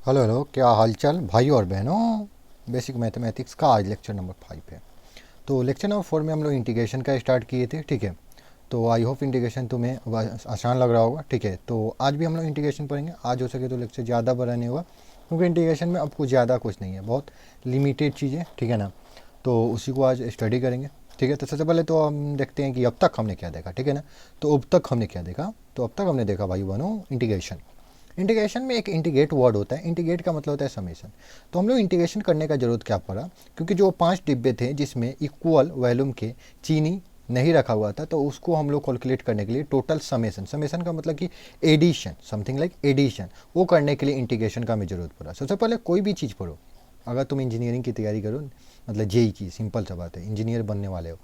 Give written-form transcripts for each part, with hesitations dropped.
Hello hello, क्या हालचाल भाई और बहनों। बेसिक मैथमेटिक्स का आज लेक्चर नंबर 5 है। तो लेक्चर नंबर 4 में हम लोग इंटीग्रेशन का स्टार्ट किए थे, ठीक है। तो आई होप इंटीग्रेशन तुम्हें आसान लग रहा होगा, ठीक है। तो आज भी हम लोग इंटीग्रेशन पढ़ेंगे। आज हो सके तो लेक्चर ज़्यादा बड़ा नहीं होगा, क्योंकि इंटीग्रेशन में अब कुछ ज़्यादा कुछ नहीं है, बहुत लिमिटेड चीज़ें, ठीक है ना। तो उसी को आज स्टडी करेंगे, ठीक है। तो सबसे पहले तो हम देखते हैं कि अब तक हमने क्या देखा, ठीक है ना। तो अब तक हमने क्या देखा, तो अब तक हमने देखा भाई बहनों इंटीग्रेशन। इंटीग्रेशन में एक इंटीग्रेट वर्ड होता है। इंटीग्रेट का मतलब होता है समेशन। तो हम लोग इंटीग्रेशन करने का जरूरत क्या पड़ा, क्योंकि जो 5 डिब्बे थे जिसमें इक्वल वॉल्यूम के चीनी नहीं रखा हुआ था, तो उसको हम लोग कैलकुलेट करने के लिए टोटल समेशन, समेशन का मतलब कि एडिशन, समथिंग लाइक एडिशन, वो करने के लिए इंटीग्रेशन का हमें जरूरत पड़ा। सबसे पहले कोई भी चीज़ पढ़ो, अगर तुम इंजीनियरिंग की तैयारी करो, मतलब जेई की, सिंपल सा बात है, इंजीनियर बनने वाले हो,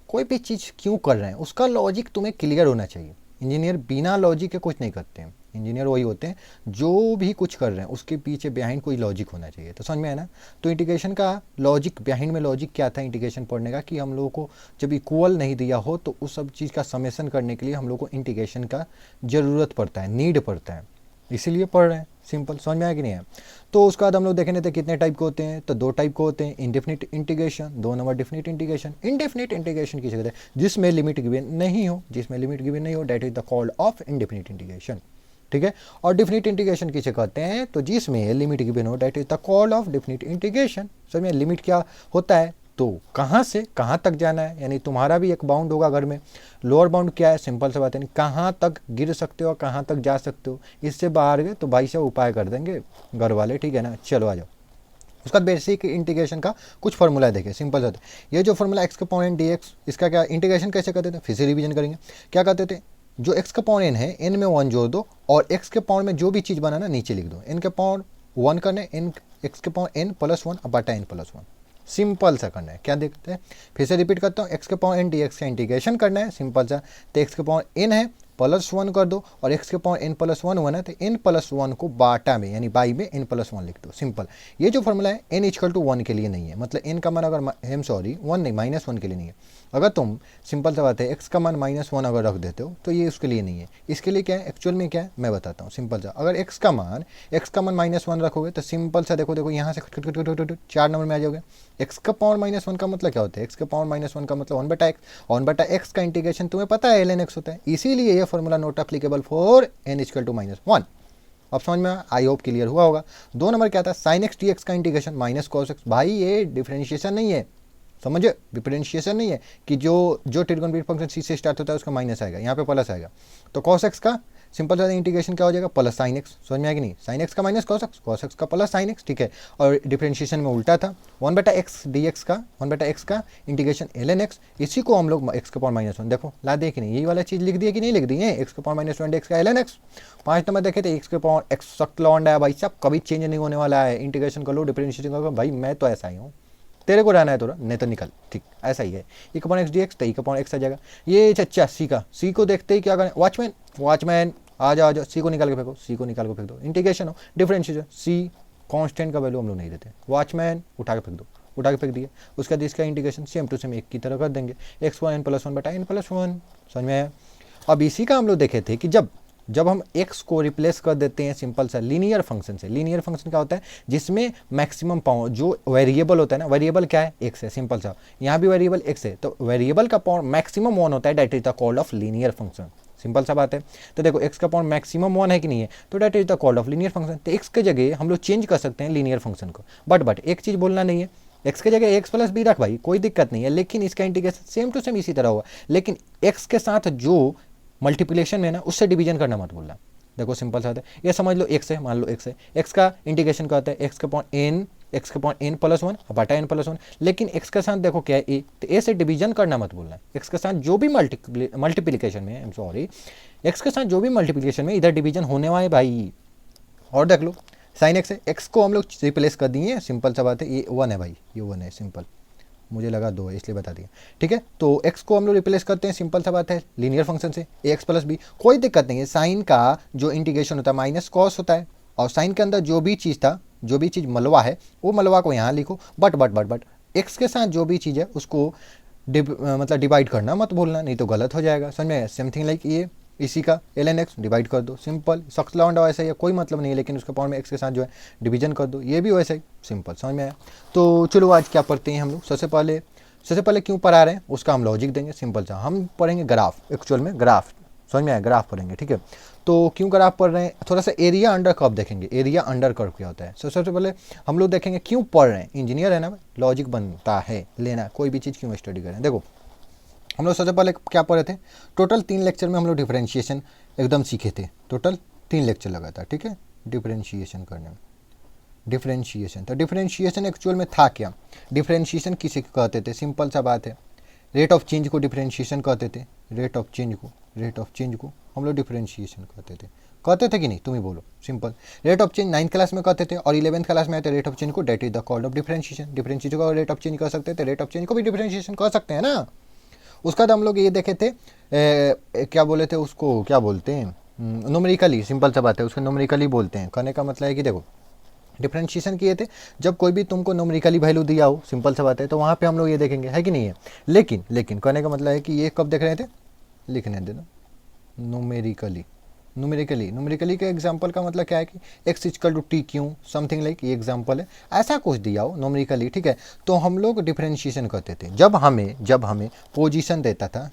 कोई भी चीज़ क्यों कर रहे हैं उसका लॉजिक तुम्हें क्लियर होना चाहिए। इंजीनियर बिना लॉजिक के कुछ नहीं करते हैं। इंजीनियर वही होते हैं जो भी कुछ कर रहे हैं उसके पीछे बिहाइंड कोई लॉजिक होना चाहिए। तो समझ में आया ना। तो इंटीग्रेशन का लॉजिक, बिहाइंड में लॉजिक क्या था इंटीग्रेशन पढ़ने का, कि हम लोगों को जब इक्वल नहीं दिया हो तो उस सब चीज़ का समेशन करने के लिए हम लोग को इंटीग्रेशन का ज़रूरत पड़ता है, नीड पड़ता है, इसीलिए पढ़ रहे हैं। सिंपल, समझ में आया कि नहीं है। तो उसके बाद हम लोग देखेंगे थे कितने टाइप के होते हैं, तो 2 टाइप के होते हैं, indefinite integration, 2 number definite integration. Indefinite integration किसे कहते हैं, जिसमें लिमिट गिवन नहीं हो, जिसमें लिमिट गिवन नहीं हो, that is the called of indefinite integration, ठीक है। और डिफिनिट इंटीग्रेशन किसे कहते हैं, तो जिसमें लिमिट गिवन हो, that is the called of definite integration. समझ में, लिमिट क्या होता है, तो कहाँ से कहाँ तक जाना है, यानी तुम्हारा भी एक बाउंड होगा घर में। लोअर बाउंड क्या है, सिंपल सा बात है, कहाँ तक गिर सकते हो, कहाँ तक जा सकते हो। इससे बाहर गए तो भाई साहब उपाय कर देंगे घर वाले, ठीक है ना। चलो आ जाओ। उसका बेसिक इंटीग्रेशन का कुछ फॉर्मूला देखिए, सिंपल सा। ये जो फॉर्मूला एक्स का पावर एन डी एक्स, इसका क्या इंटीग्रेशन कैसे करते थे, फिर से रिवीजन करेंगे। क्या करते थे, जो एक्स का पावर एन है, एन में 1 जोड़ दो, और एक्स के पावर में जो भी चीज़ बनाना नीचे लिख दो। एन के पावर 1 करने, एन एक्स के पावर एन प्लस 1 बटा एन प्लस 1, सिंपल सा करना है। क्या देखते हैं, फिर से रिपीट करता हूँ, एक्स के पावर एन डी एक्स का इंटीग्रेशन करना है, सिंपल सा। तो एक्स के पावर एन है, प्लस 1 कर दो, और एक्स के पावर एन प्लस 1 हुआ ना, तो एन प्लस 1 को बाटा में यानी बाई में एन प्लस 1 लिख दो, सिंपल। ये जो फॉर्मूला है एन इक्वल टू 1 के लिए नहीं है, मतलब एन का मान अगर सॉरी 1 नहीं, -1 के लिए नहीं है। अगर तुम, सिंपल सा बात है, एक्स का मान -1 अगर रख देते हो तो ये उसके लिए नहीं है। इसके लिए क्या है, एक्चुअल में क्या है मैं बताता हूँ, सिंपल सा। अगर एक्स का मान -1 रखोगे तो सिंपल सा देखो देखो यहाँ से 4 नंबर में आ जाओगे। एक्स का पावर -1 का मतलब क्या होता है, एक्स का पावर -1 का मतलब 1/x, 1/x का इंटीग्रेशन तुम्हें पता है ln x होता है, इसीलिए ये formula not applicable for n equal to -1। अब समझ में आई होप क्लियर हुआ होगा। 2 नंबर क्या था, साइन एक्स डी एक्स का इंटीग्रेशन माइनस कॉस एक्स। भाई ये डिफरेंशिएशन नहीं है, समझे, डिफरेंशिएशन नहीं है कि जो जो ट्रिग्नोमेट्रिक फंक्शन सी से स्टार्ट होता है उसका माइनस आएगा, यहाँ पे प्लस आएगा। तो कॉस एक्स का सिंपल सा इंटीग्रेशन क्या हो जाएगा, प्लस साइन एक्स। समझ में आएगी नहीं, साइन एक्स का माइनस कॉस एक्स का प्लस साइन एक्स, ठीक है। और डिफरेंशिएशन में उल्टा था, 1/x डी एक्स का 1/x का इंटीग्रेशन ln x, इसी को हम लोग एक्स के पावर -1, देखो ला दे कि नहीं, यही वाला चीज़ लिख दी है कि नहीं लिख दी है, एक्स के पावर -1 डी एक्स का ln x। 5 नंबर देखे थे, एक्स के पावर एक्स सख्त लॉन्ड है भाई साहब, कभी चेंज नहीं होने वाला है। इंटीग्रेशन कर लो, डिफरेंशिएशन करो, भाई मैं तो ऐसा ही हूँ, तेरे को रहना है थोड़ा, नहीं तो निकल, ठीक ऐसा ही है। ई का पावर एक्स डी एक्स, तो ई का पावर एक्स आ जाएगा। ये चच्चा सी का, सी को देखते ही क्या करें, वॉचमैन वॉचमैन आ जाओ, सी को निकाल के फेंको, सी को निकाल के फेंक दो, इंटीग्रेशन हो डिफरेंशिएशन, सी कांस्टेंट का वैल्यू हम लोग नहीं देते, वॉचमैन उठा के फेंक दो, उठा के फेंक दिए। उसका इसका इंटीग्रेशन सेम टू सेम एक की तरह कर देंगे, एक्स वन एन प्लस 1 बटा एन प्लस 1। समझ में आया। अब इसी का हम लोग देखे थे कि जब हम x को रिप्लेस कर देते हैं सिंपल सा लीनियर फंक्शन से। लीनियर फंक्शन क्या होता है, जिसमें मैक्सिमम पावर, जो वेरिएबल होता है ना, वेरिएबल क्या है, x है, सिंपल सा। यहाँ भी वेरिएबल x है, तो वेरिएबल का पावर मैक्सिमम 1 होता है, that is the called of linear function, simple सा बात है। तो देखो x का पावर मैक्सिमम 1 है कि नहीं है, तो that is the called of linear function. तो x के जगह हम लोग चेंज कर सकते हैं लीनियर फंक्शन को, बट एक चीज़ बोलना नहीं है, x के जगह x प्लस बी रख भाई, कोई दिक्कत नहीं है, लेकिन इसका इंटीग्रेशन सेम टू सेम इसी तरह होगा, लेकिन x के साथ जो मल्टीप्लिकेशन में ना उससे डिवीजन करना मत बोलना। देखो सिंपल सा है, ये समझ लो x है, मान लो x है, x का इंटीग्रेशन क्या होता है, एक्स के पावर n प्लस 1 बटा n प्लस 1, लेकिन x के साथ देखो क्या है a, तो a से डिवीजन करना मत बोलना। x के साथ जो भी मल्टीप्लिकेशन में, आई एम सॉरी, x के साथ जो भी मल्टीप्लिकेशन में इधर डिवीजन होने वाले भाई। और देख लो साइन एक्स है, x को हम लोग रिप्लेस कर दिए, सिंपल सा बात है, ये 1 है भाई, ये 1 है, सिंपल, मुझे लगा 2 है इसलिए बता दिया, ठीक है। तो x को हम लोग रिप्लेस करते हैं, सिंपल सा बात है, लीनियर फंक्शन से ax प्लस बी, कोई दिक्कत नहीं है। साइन का जो इंटीग्रेशन होता है माइनस कॉस होता है, और साइन के अंदर जो भी चीज़ था, जो भी चीज़ मलवा है, वो मलवा को यहाँ लिखो, बट एक्स के साथ जो भी चीज़ है उसको मतलब डिवाइड करना मत भूलना, नहीं तो गलत हो जाएगा। समझ में, समथिंग लाइक ये इसी का ln x डिवाइड कर दो, सिंपल। सक्स लॉ वैसा ही है, कोई मतलब नहीं है, लेकिन उसके पावर में x के साथ जो है डिवीजन कर दो, ये भी वैसा ही, सिंपल। समझ में आया? तो चलो आज क्या पढ़ते हैं हम लोग। सबसे पहले क्यों पढ़ा रहे हैं उसका हम लॉजिक देंगे, सिंपल सा। हम पढ़ेंगे ग्राफ, एक्चुअल में ग्राफ, समझ में आया? ग्राफ पढ़ेंगे, ठीक है। तो क्यों ग्राफ पढ़ रहे हैं, थोड़ा सा एरिया अंडर कर्व देखेंगे। एरिया अंडर कर्व क्या होता है, सबसे पहले हम लोग देखेंगे क्यों पढ़ रहे हैं। इंजीनियर है ना, लॉजिक बनता है लेना, कोई भी चीज़ क्यों स्टडी करें। देखो हम लोग सबसे पहले क्या पढ़े थे, टोटल 3 लेक्चर में हम लोग डिफरेंशिएशन एकदम सीखे थे। टोटल 3 लेक्चर लगा था, ठीक है, डिफरेंशिएशन करने में। डिफरेंशिएशन, तो डिफरेंशिएशन एक्चुअल में था क्या, डिफरेंशिएशन किसे कहते थे, सिंपल सा बात है। रेट ऑफ चेंज को डिफरेंशिएशन कहते थे, रेट ऑफ चेंज को हम लोग डिफरेंशिएशन कहते थे कि नहीं, तुम ही बोलो, simple. Rate of change 9th class में कहते थे, और 11th क्लास में आते रेट ऑफ चेंज को, that is the called of differentiation. Differentiation को रेट ऑफ चेंज कह सकते थे, रेट ऑफ चेंज को भी डिफरेंशिएशन कह सकते हैं ना। उसके बाद हम लोग ये देखे थे क्या बोले थे उसको, क्या बोलते हैं, न्यूमेरिकली, सिंपल सा बात है, उसको न्यूमेरिकली बोलते हैं। कहने का मतलब है कि देखो डिफरेंशिएशन किए थे जब कोई भी तुमको न्यूमेरिकली वैल्यू दिया हो, सिंपल सा बात है, तो वहाँ पे हम लोग ये देखेंगे, है कि नहीं है। लेकिन कहने का मतलब है कि ये कब देख रहे थे, लिखने देना, न्यूमेरिकली के एग्जांपल का मतलब क्या है कि x equal to T Q something like, ये एग्जांपल है, ऐसा कुछ दिया हो न्यूमेरिकली, ठीक है। तो हम लोग डिफरेंशिएशन करते थे जब हमें पोजीशन देता था,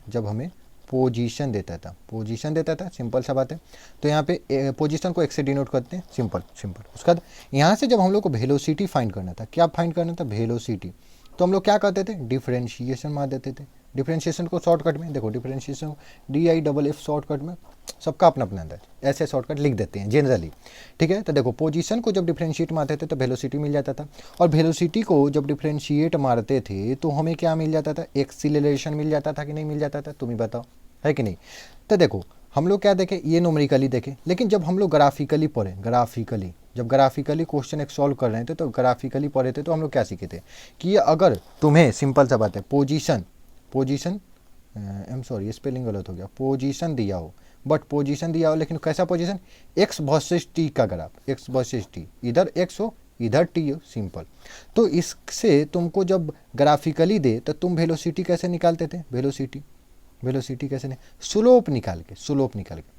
पोजीशन देता था, सिंपल सा बात है। तो यहाँ पे पोजीशन को x से डिनोट करते हैं, सिंपल। उसके बाद यहाँ से जब हम लोग को वेलोसिटी फाइंड करना था, क्या फाइंड करना था, वेलोसिटी, तो हम लोग क्या करते थे, डिफरेंशिएशन मार देते थे। डिफरेंशिएशन को शॉर्टकट में देखो, डिफरेंशिएशन DIFF शॉर्टकट में, सबका अपना अपना अंदाज, ऐसे शॉर्टकट लिख देते हैं जनरली, ठीक है। तो देखो पोजीशन को जब डिफरेंशिएट मारते थे तो वेलोसिटी मिल जाता था, और वेलोसिटी को जब डिफरेंशिएट मारते थे तो हमें क्या मिल जाता था, एक्सीलरेशन मिल जाता था कि नहीं मिल जाता था, तुम ही बताओ, है कि नहीं। तो देखो हम लोग क्या देखें, ये न्यूमेरिकली देखें, लेकिन जब हम लोग ग्राफिकली पढ़े, जब ग्राफिकली क्वेश्चन एक सॉल्व कर रहे थे तो ग्राफिकली पढ़े थे, तो हम लोग क्या सीखे थे कि अगर तुम्हें, सिंपल सा बात है, पोजीशन स्पेलिंग गलत हो गया, पोजीशन दिया हो, लेकिन कैसा पोजीशन, x वर्सेस t का ग्राफ, x वर्सेस t, इधर x हो इधर t हो, सिंपल। तो इससे तुमको जब ग्राफिकली दे तो तुम वेलोसिटी कैसे निकालते थे, वेलोसिटी कैसे नहीं, स्लोप निकाल के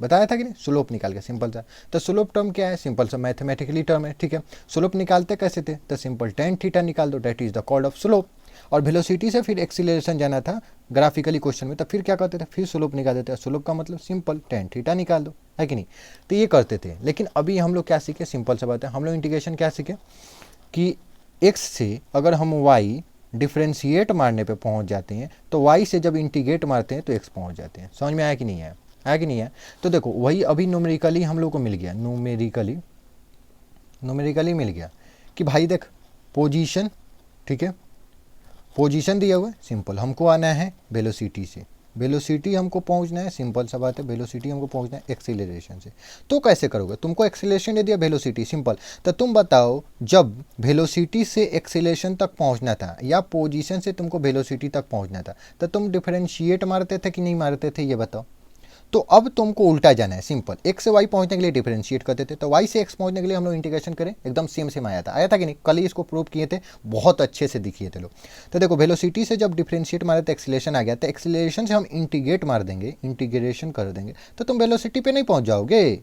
बताया था कि नहीं, स्लोप निकाल के, सिंपल सा। तो स्लोप टर्म क्या है, सिंपल सा मैथमेटिकली टर्म है, ठीक है। स्लोप निकालते कैसे थे, तो सिंपल tan थीटा निकाल दो, that is the called of slope. और वेलोसिटी से फिर एक्सीलरेशन जाना था ग्राफिकली क्वेश्चन में, तो फिर क्या करते थे, फिर स्लोप निकाल देते, स्लोप का मतलब सिंपल tan थीटा निकाल दो, है कि नहीं। तो ये करते थे, लेकिन अभी हम लोग क्या सीखे, सिंपल सा बात है, हम लोग इंटीग्रेशन क्या सीखे कि x से अगर हम y डिफ्रेंशिएट मारने पे पहुंच जाते हैं तो y से जब इंटीग्रेट मारते हैं तो x पहुंच जाते हैं। समझ में आया कि नहीं आया, तो देखो वही अभी न्यूमेरिकली हम लोग को मिल गया, न्यूमेरिकली मिल गया कि भाई देख पोजीशन, ठीक है, पोजीशन दिया हुआ है, सिंपल, हमको आना है वेलोसिटी से, वेलोसिटी हमको पहुंचना है, सिंपल सा बात है, वेलोसिटी हमको पहुंचना है एक्सीलरेशन से। तो कैसे करोगे, तुमको एक्सीलरेशन दे दिया, वेलोसिटी, सिंपल। तो तुम बताओ जब वेलोसिटी से एक्सीलरेशन तक पहुंचना था या पोजीशन से तुमको वेलोसिटी तक पहुंचना था, तो तुम डिफरेंशिएट मारते थे कि नहीं मारते थे, ये बताओ। तो अब तुमको उल्टा जाना है, सिंपल। x से y पहुंचने के लिए डिफरेंशिएट करते थे, तो y से x पहुंचने के लिए हम लोग इंटीग्रेशन करें, एकदम सेम आया था कि नहीं, कल ही इसको प्रूव किए थे, बहुत अच्छे से दिखिए थे लोग। तो देखो वेलोसिटी से जब डिफरेंशिएट मारे तो एक्सीलरेशन आ गया, तो एक्सीलरेशन से हम इंटीग्रेट मार देंगे, इंटीग्रेशन कर देंगे, तो तुम वेलोसिटी पे नहीं पहुंच जाओगे,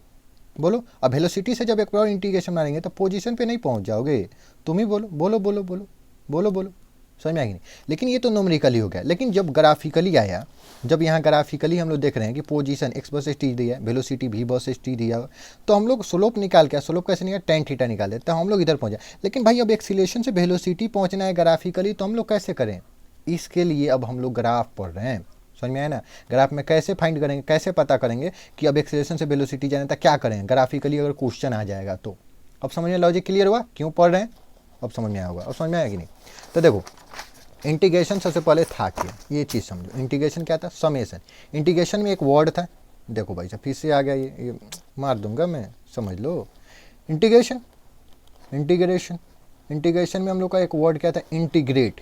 बोलो। अब वेलोसिटी से जब एक बार इंटीग्रेशन मारेंगे तो पोजीशन पे नहीं पहुंच जाओगे, तुम ही बोलो, समझ में आएगी नहीं। लेकिन ये तो न्यूमेरिकली हो गया, लेकिन जब ग्राफिकली आया, जब यहाँ ग्राफिकली हम लोग देख रहे हैं कि पोजीशन x वर्सेस t दिया है, वेलोसिटी v वर्सेस t दिया है, तो हम लोग स्लोप निकाल के, स्लोप कैसे निकाल, tan थीटा निकाल देते, तो हम लोग इधर पहुँचा। लेकिन भाई अब एक्सीलरेशन से वेलोसिटी पहुँचना है ग्राफिकली, तो हम लोग कैसे करें, इसके लिए अब हम लोग ग्राफ पढ़ रहे हैं, समझ में आया ना। ग्राफ में कैसे फाइंड करेंगे, कैसे पता करेंगे कि अब एक्सीलरेशन से वेलोसिटी जाना था, क्या करें ग्राफिकली, अगर क्वेश्चन आ जाएगा तो। अब समझ में लॉजिक क्लियर हुआ, क्यों पढ़ रहे हैं, अब समझ में आया होगा, अब समझ में आया कि नहीं। तो देखो इंटीग्रेशन सबसे पहले था क्या, ये चीज़ समझो। इंटीग्रेशन क्या था, समेशन। इंटीग्रेशन में एक वर्ड था, देखो भाई साहब फिर से आ गया, ये मार दूंगा मैं, समझ लो। इंटीग्रेशन में हम लोग का एक वर्ड क्या था, इंटीग्रेट।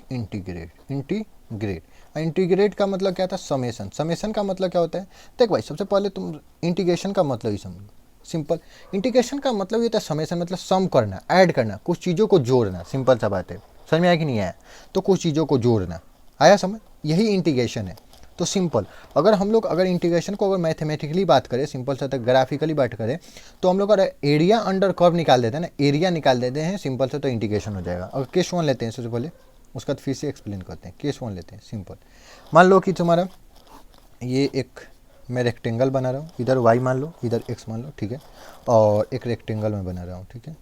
इंटीग्रेट का मतलब क्या था, समेशन का मतलब क्या होता है, देख भाई सबसे पहले तुम इंटीग्रेशन का मतलब ही समझो, सिंपल। इंटीग्रेशन का मतलब ये था, समेशन मतलब सम करना, ऐड करना, कुछ चीज़ों को जोड़ना, सिंपल सा बात है। समझ में आया कि नहीं आया, तो कुछ चीज़ों को जोड़ना, आया समझ, यही इंटीग्रेशन है। तो सिंपल, अगर इंटीग्रेशन को अगर मैथमेटिकली बात करें, सिंपल सा तो ग्राफिकली बात करें, तो हम लोग अगर एरिया अंडर कर्व निकाल देते हैं ना, एरिया निकाल देते हैं सिंपल से, तो इंटीग्रेशन हो जाएगा। अगर केस 1 लेते हैं सबसे पहले, उसका फिर से एक्सप्लेन करते हैं। केस 1 लेते हैं सिंपल, मान लो कि तुम्हारा ये एक मैं रेक्टेंगल बना रहा हूँ, इधर y मान लो, इधर x मान लो, ठीक है, और एक रेक्टेंगल में बना रहा हूँ, ठीक है,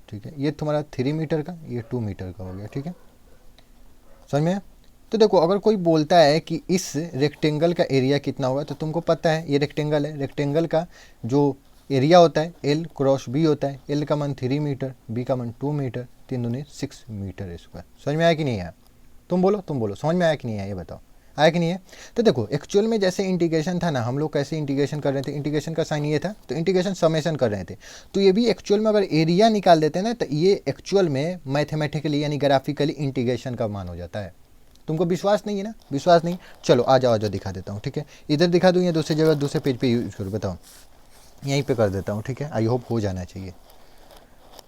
ठीक है। ये तुम्हारा 3 मीटर का, ये 2 मीटर का हो गया, ठीक है, समझ में आया? तो देखो अगर कोई बोलता है कि इस रेक्टेंगल का एरिया कितना होगा, तो तुमको पता है ये रेक्टेंगल है, रेक्टेंगल का जो एरिया होता है L क्रॉस B होता है, L का मान 3 मीटर, B का मान 2 मीटर, 3 दूनी 6 मीटर स्क्वायर। समझ में आया कि नहीं आया? तुम बोलो समझ में आया कि नहीं आया, ये बताओ, आया कि नहीं है? तो देखो एक्चुअल में जैसे इंटीग्रेशन था ना, हम लोग कैसे इंटीग्रेशन कर रहे थे, इंटीग्रेशन का साइन ये था, तो इंटीग्रेशन समेशन कर रहे थे। तो ये भी एक्चुअल में अगर एरिया निकाल देते हैं ना, तो ये एक्चुअल में मैथमेटिकली यानी ग्राफिकली इंटीग्रेशन का मान हो जाता है। तुमको विश्वास नहीं है ना? विश्वास नहीं, चलो आ जाओ दिखा देता हूँ, ठीक है। इधर दिखा दूँ या दूसरी जगह दूसरे पेज पे यूज करूँ, बताओ। यहीं पे कर देता हूँ, ठीक है, आई होप हो जाना चाहिए,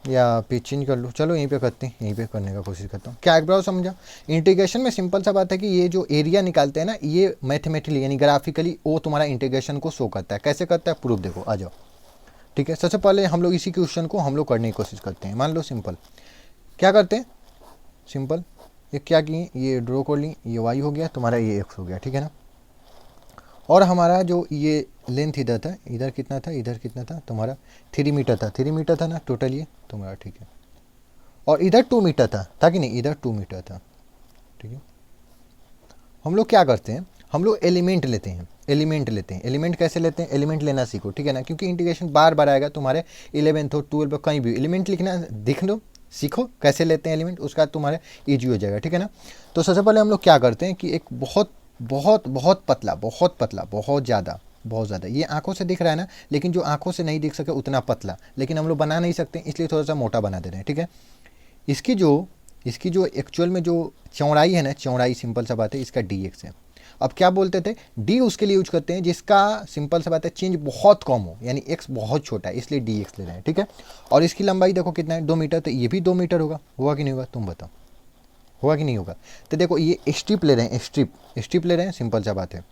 या पेज चेंज कर लूँ, चलो यहीं पे करते हैं, यहीं पे करने का कोशिश करता हूँ। क्या एक बार समझा? इंटीग्रेशन में सिंपल सा बात है कि ये जो एरिया निकालते हैं ना, ये मैथमेटिकली यानी ग्राफिकली वो तुम्हारा इंटीग्रेशन को शो करता है। कैसे करता है प्रूफ देखो, आ जाओ, ठीक है। सबसे पहले हम लोग इसी क्वेश्चन को हम लोग करने की कोशिश करते हैं। मान लो सिंपल क्या करते हैं, सिंपल ये क्या किए, ये ड्रॉ कर ली, ये y हो गया तुम्हारा, ये x हो गया, ठीक है ना। और हमारा जो ये लेंथ इधर था, इधर कितना था, इधर कितना था तुम्हारा 3 मीटर था, 3 मीटर था ना टोटल ये तुम्हारा, ठीक है। और इधर 2 मीटर था कि नहीं, इधर 2 मीटर था, ठीक है। हम लोग क्या करते हैं, हम लोग एलिमेंट लेते हैं, एलिमेंट कैसे लेते हैं, एलिमेंट लेना सीखो, ठीक है ना, क्योंकि इंटीग्रेशन बार बार आएगा तुम्हारे 11th हो 12th हो कहीं भी, एलिमेंट लिखना देख लो, सीखो कैसे लेते हैं एलिमेंट, उसका तुम्हारा ईजी हो जाएगा, ठीक है ना। तो सबसे पहले हम लोग क्या करते हैं कि एक बहुत बहुत बहुत पतला, बहुत ज़्यादा ये आंखों से दिख रहा है ना, लेकिन जो आंखों से नहीं दिख सके उतना पतला, लेकिन हम लोग बना नहीं सकते, इसलिए थोड़ा सा मोटा बना दे रहे हैं, ठीक है। इसकी जो एक्चुअल में जो चौड़ाई है ना, चौड़ाई सिंपल सा बात है, इसका dx है। अब क्या बोलते थे, d उसके लिए यूज करते हैं जिसका सिंपल सा बात है चेंज बहुत कम हो, यानी x बहुत छोटा है, इसलिए dx ले रहे हैं, ठीक है। और इसकी लंबाई देखो कितना है, 2 मीटर, तो ये भी 2 मीटर होगा कि नहीं होगा, तुम बताओ, होगा कि नहीं होगा? तो देखो ये स्ट्रिप ले रहे हैं, स्ट्रिप ले रहे हैं, सिंपल सा बात है।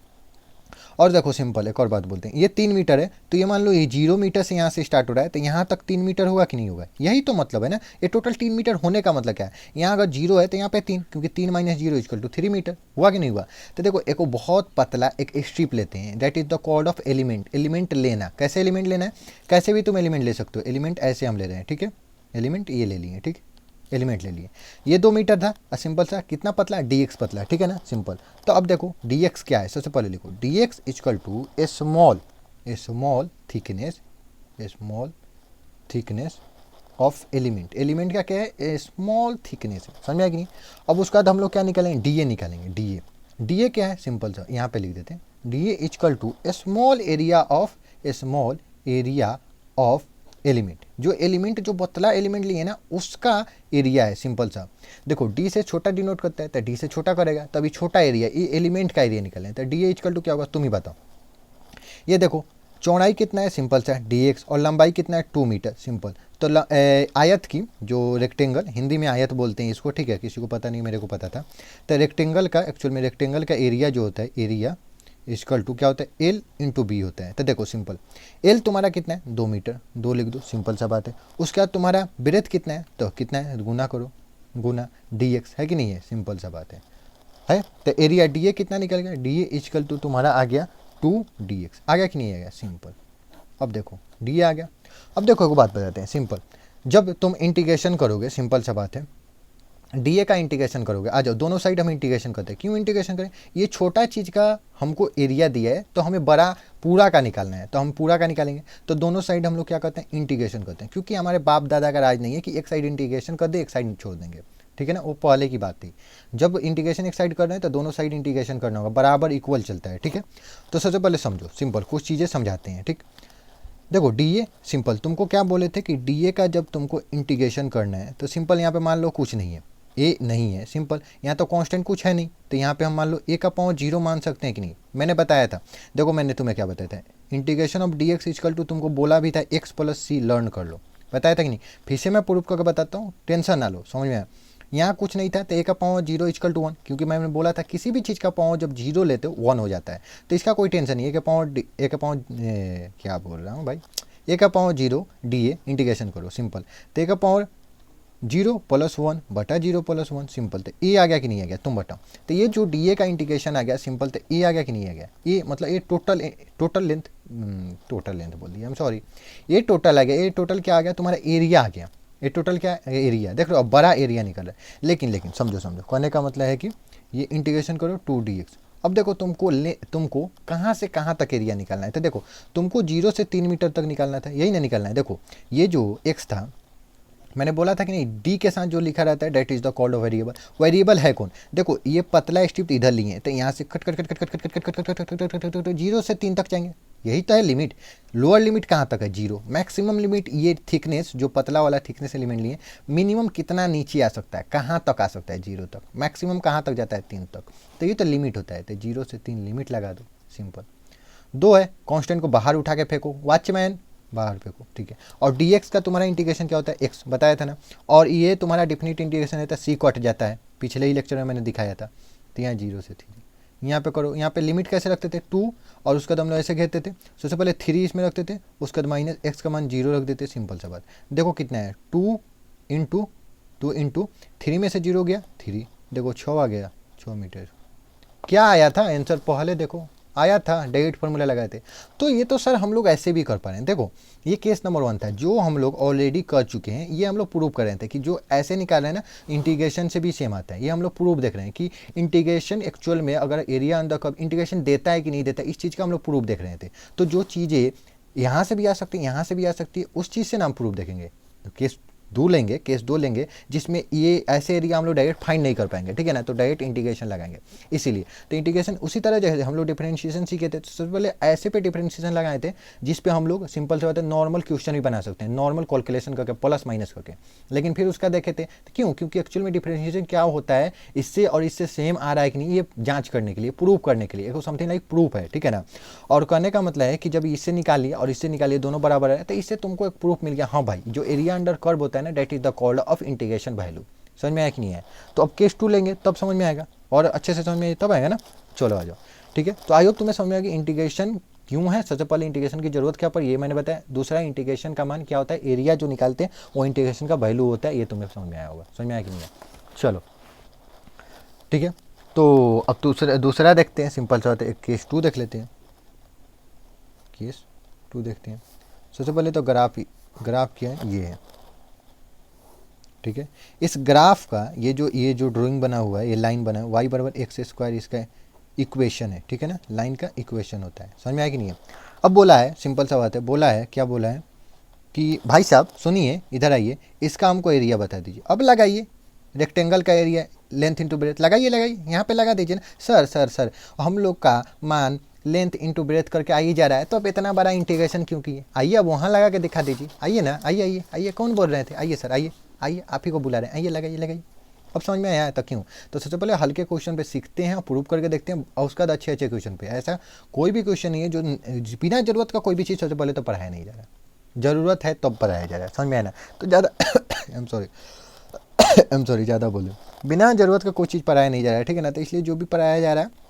और देखो सिंपल एक और बात बोलते हैं, ये 3 मीटर है, तो ये मान लो ये 0 मीटर से यहाँ से स्टार्ट हो रहा है, तो यहाँ तक 3 मीटर होगा कि नहीं होगा? यही तो मतलब है ना, ये टोटल 3 मीटर होने का मतलब क्या है, यहाँ अगर 0 है तो यहाँ पे 3, क्योंकि 3 - 0 = 3 मीटर, हुआ कि नहीं हुआ? तो देखो एक बहुत पतला एक स्ट्रिप लेते हैं, that is the called of element लेना। कैसे एलिमेंट लेना है, कैसे भी तुम एलिमेंट ले सकते हो, एलिमेंट ऐसे हम ले रहे हैं, ठीक है, एलिमेंट ये ले लिए, ठीक है, एलिमेंट ले लिए। ये 2 मीटर था, सिंपल सा कितना पतला, dx पतला, ठीक है ना, सिंपल। तो अब देखो dx क्या है, सबसे पहले लिखो dx = small thickness of element का क्या है, स्मॉल थिकनेस है, समझ में आया कि नहीं? अब उसके बाद हम लोग क्या निकालेंगे, डीए निकालेंगे, डीए क्या है, सिंपल सा यहाँ पे लिख देते हैं, DA = small area of element. जो एलिमेंट जो पतला एलिमेंट लिए ना उसका एरिया है, सिंपल सा। देखो डी से छोटा डिनोट करता है, तो डी से छोटा करेगा, तभी छोटा एरिया, ये एलिमेंट का एरिया निकालें, तो डी = क्या होगा तुम ही बताओ। ये देखो चौड़ाई कितना है, सिंपल सा dx, और लंबाई कितना है 2 मीटर, सिंपल। तो आयत की जो रेक्टेंगल, हिंदी में आयत बोलते हैं इसको, ठीक है, किसी को पता नहीं, मेरे को पता था। तो रेक्टेंगल का एक्चुअल में रेक्टेंगल का एरिया जो होता है, एरिया = क्या होता है, L × B होता है। तो देखो सिंपल, L तुम्हारा कितना है 2 मीटर, 2 लिख दो, सिंपल सा बात है। उसके बाद तुम्हारा ब्रेथ कितना है, तो कितना है गुना करो, गुना dx है कि नहीं है, सिंपल सा बात है। तो एरिया DA कितना निकल गया, DA = तुम्हारा आ गया 2dx, आ गया कि नहीं आ गया, सिंपल। अब देखो DA आ गया। अब देखो एक बात बताते हैं, सिंपल, जब तुम इंटीग्रेशन करोगे, सिंपल सा बात है, डीए का इंटीग्रेशन करोगे, आ जाओ दोनों साइड हम इंटीग्रेशन करते हैं। क्यों इंटीग्रेशन करें, ये छोटा चीज़ का हमको एरिया दिया है, तो हमें बड़ा पूरा का निकालना है, तो हम पूरा का निकालेंगे। तो दोनों साइड हम लोग क्या करते हैं, इंटीग्रेशन करते हैं, क्योंकि हमारे बाप दादा का राज नहीं है कि एक साइड इंटीग्रेशन कर दे एक साइड छोड़ देंगे, ठीक है ना, वो पहले की बात थी। जब इंटीग्रेशन एक साइड कर रहे हैं तो दोनों साइड इंटीग्रेशन करना होगा, बराबर इक्वल चलता है, ठीक है। तो सबसे पहले समझो, सिंपल कुछ चीज़ें समझाते हैं, ठीक। देखो डीए सिंपल, तुमको क्या बोले थे कि डीए का जब तुमको इंटीग्रेशन करना है, तो सिंपल यहाँ पे मान लो कुछ नहीं है, ए नहीं है, सिंपल यहाँ तो कांस्टेंट कुछ है नहीं, तो यहाँ पे हम मान लो ए का पावर 0 मान सकते हैं कि नहीं, मैंने बताया था। देखो मैंने तुम्हें क्या बताया था, इंटीग्रेशन ऑफ dx = तुमको बोला भी था x + c, लर्न कर लो, बताया था कि नहीं। फिर से मैं प्रूफ करके बताता हूँ, टेंशन ना लो, समझ में आया। यहाँ कुछ नहीं था तो ए का पावर 0 इक्वल टू 1, क्योंकि मैंने बोला था किसी भी चीज़ का पावर जब 0 लेते हो 1 हो जाता है, तो इसका कोई टेंशन नहीं है। ए का पावर क्या बोल रहा हूँ भाई, ए का पावर 0 डी ए इंटीग्रेशन करो सिंपल, तो ए का पावर 0 + 1 बटा 0 + 1 सिंपल, तो ए आ गया कि नहीं आ गया तुम बताओ। तो ये जो डी ए का इंटीग्रेशन आ गया सिंपल, तो ए आ गया कि नहीं आ गया, ये मतलब ये टोटल लेंथ बोल दिया, आई एम सॉरी, ये टोटल आ गया, ये टोटल क्या आ गया तुम्हारा एरिया आ गया, ये टोटल क्या एरिया देख लो, अब बड़ा एरिया निकल रहा है। लेकिन समझो कहने का मतलब है कि ये इंटीग्रेशन करो 2dx। अब देखो तुमको कहाँ से कहाँ तक एरिया निकालना है, तो देखो तुमको 0 से 3 मीटर तक निकालना था, यही ना निकालना है। देखो ये जो x था मैंने बोला था कि नहीं, डी के साथ जो लिखा रहता है that is the called variable. Variable है कौन, देखो ये पतला स्ट्रिप इधर लिए तो यहाँ से cut cut cut cut cut cut cut cut cut cut cut cut 0 से 3 तक जाएंगे, यही तो है लिमिट। लोअर लिमिट कहाँ तक है 0, मैक्सिमम लिमिट ये थिकनेस जो पतला वाला थिकनेस एलिमेंट लिए, मिनिमम कितना नीचे आ सकता है, कहाँ तक आ सकता है 0 तक, मैक्सिमम कहाँ तक जाता है 3 तक, तो ये तो लिमिट होता है। तो 0 से 3 लिमिट लगा दो सिंपल। 2 है कांस्टेंट को बाहर उठा के फेंको, वॉचमैन बाहर फेंको, ठीक है। और dx का तुम्हारा इंटीग्रेशन क्या होता है, x बताया था ना, और ये तुम्हारा डिफिनिट इंटीग्रेशन है तो c कट जाता है, पिछले ही लेक्चर में मैंने दिखाया था। तो यहाँ 0 से 3 यहाँ पे करो, यहाँ पे लिमिट कैसे रखते थे 2, और उसका हम लोग ऐसे घेरते थे, सबसे पहले 3 इसमें रखते थे, उसके बाद माइनस x का मान 0 रख देते, सिंपल सा बात। देखो कितना है 2 इंटू 3 में से 0 गया 3, देखो 6 आ गया, 6 मीटर। क्या आया था आंसर पहले देखो, आया था डायरेक्ट फॉर्मूला लगाए थे। तो ये तो सर हम लोग ऐसे भी कर पा रहे हैं। देखो ये केस नंबर 1 था जो हम लोग ऑलरेडी कर चुके हैं, ये हम लोग प्रूव कर रहे थे कि जो ऐसे निकाल रहे हैं ना इंटीग्रेशन से भी सेम आता है। ये हम लोग प्रूव देख रहे हैं कि इंटीग्रेशन एक्चुअल में अगर एरिया अंदर कब इंटीग्रेशन देता है कि नहीं देता है, इस चीज़ का हम लोग प्रूव देख रहे थे। तो जो चीज़ें यहाँ से भी आ सकती है, यहाँ से भी आ सकती है, उस चीज़ से ना हम प्रूव देखेंगे। केस 2 लेंगे जिसमें ये ऐसे एरिया हम लोग डायरेक्ट फाइंड नहीं कर पाएंगे, ठीक है ना, तो डायरेक्ट इंटीग्रेशन लगाएंगे। इसीलिए तो इंटीग्रेशन उसी तरह जैसे हम लोग डिफरेंशिएशन सीखे थे, तो सबसे पहले ऐसे पे डिफरेंशिएशन लगाए थे जिस पे हम लोग सिंपल से बात है नॉर्मल क्वेश्चन भी बना सकते हैं, नॉर्मल कैलकुलेशन करके प्लस माइनस करके। लेकिन फिर उसका देखे थे तो क्यों, क्योंकि एक्चुअल में डिफरेंशिएशन क्या होता है, इससे और इससे सेम आ रहा है कि नहीं, ये जाँच करने के लिए, प्रूव करने के लिए, समथिंग लाइक प्रूफ है, ठीक है ना। और कहने का मतलब है कि जब इससे निकालिए और इससे निकालिए दोनों बराबर है, तो इससे तुमको एक प्रूफ मिल गया, हाँ भाई जो एरिया अंडर कर्व होता है ना that is the called of integration value. समझ में आया कि नहीं है, तो अब केस 2 लेंगे तब समझ में आएगा, और अच्छे से समझ में तब आएगा ना। चलो आ जाओ, ठीक है। तो आई होप तुम्हें समझ में आएगा कि इंटीग्रेशन क्यों है, सबसे पहले इंटीग्रेशन की जरूरत क्या पड़ी ये मैंने बताया। दूसरा इंटीग्रेशन का मान क्या होता है, एरिया जो निकालते हैं वो इंटीग्रेशन का वैल्यू होता है, ये तुम्हें समझ में आया होगा। समझ में आया कि नहीं है, चलो ठीक है। तो अब दूसरा देखते हैं, सिंपल सा होता है, केस 2 देख लेते हैं। केस 2 देखते हैं। सबसे पहले तो ग्राफ क्या है, ये है, ठीक है। इस ग्राफ का ये जो ड्राइंग बना हुआ है, ये लाइन बना है y = x², इसका इक्वेशन है, ठीक है ना, लाइन का इक्वेशन होता है। समझ में आया कि नहीं है। अब बोला है, सिंपल सा बात है, बोला है क्या बोला है कि भाई साहब सुनिए, इधर आइए, इसका हमको एरिया बता दीजिए। अब लगाइए रेक्टेंगल का एरिया लेंथ इंटू ब्रेथ, लगाइए यहाँ पे लगा दीजिए ना। सर हम लोग का मान लेंथ इंटू ब्रेथ करके आ ही जा रहा है, तो अब इतना बड़ा इंटीग्रेशन क्यों किए। आइए अब वहाँ लगा के दिखा दीजिए, आइए ना, आइए कौन बोल रहे थे, आइए सर, आइए आप ही को बुला रहे हैं, आइए लगाइए। अब समझ में आया था क्यों। तो सबसे पहले हल्के क्वेश्चन पे सीखते हैं, प्रूव करके देखते हैं, और उसके बाद अच्छे क्वेश्चन पे। ऐसा कोई भी क्वेश्चन नहीं है जो बिना जरूरत का कोई भी चीज़ सबसे पहले तो पढ़ाया नहीं जा रहा, जरूरत है तब पढ़ाया जा रहा है। समझ में आया ना। तो ज़्यादा आई एम सॉरी ज़्यादा बोले, बिना ज़रूरत का कोई चीज़ पढ़ाया नहीं जा रहा है, ठीक है ना। तो इसलिए जो भी पढ़ाया जा रहा है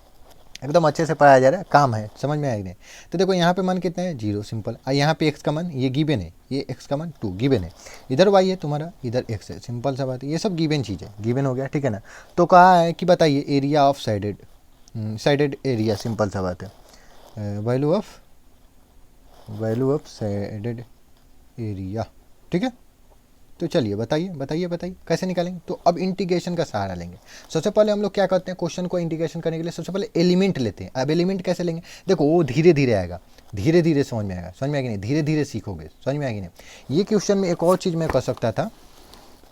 एकदम अच्छे से पढ़ाया जा रहा है, काम है, समझ में आएगा। तो देखो यहाँ पे मान कितना है 0 सिंपल, और यहाँ पे x का मान ये गिवन है, ये x का मान 2 गिवन है, इधर y है तुम्हारा, इधर x है, सिंपल सा बात है, ये सब गिवन चीज़ है, गिवन हो गया, ठीक है ना। तो कहा है कि बताइए area of shaded area, simple सा बात है, वैल्यू ऑफ साइडेड एरिया, ठीक है। तो चलिए बताइए कैसे निकालेंगे। तो अब इंटीग्रेशन का सहारा लेंगे। सबसे पहले हम लोग क्या करते हैं, क्वेश्चन को इंटीग्रेशन करने के लिए सबसे पहले एलिमेंट लेते हैं। अब एलिमेंट कैसे लेंगे, देखो वो धीरे धीरे आएगा, धीरे समझ में आएगा, नहीं, धीरे सीखोगे, समझ में आएगी नहीं। ये क्वेश्चन में एक और चीज़ मैं कर सकता था,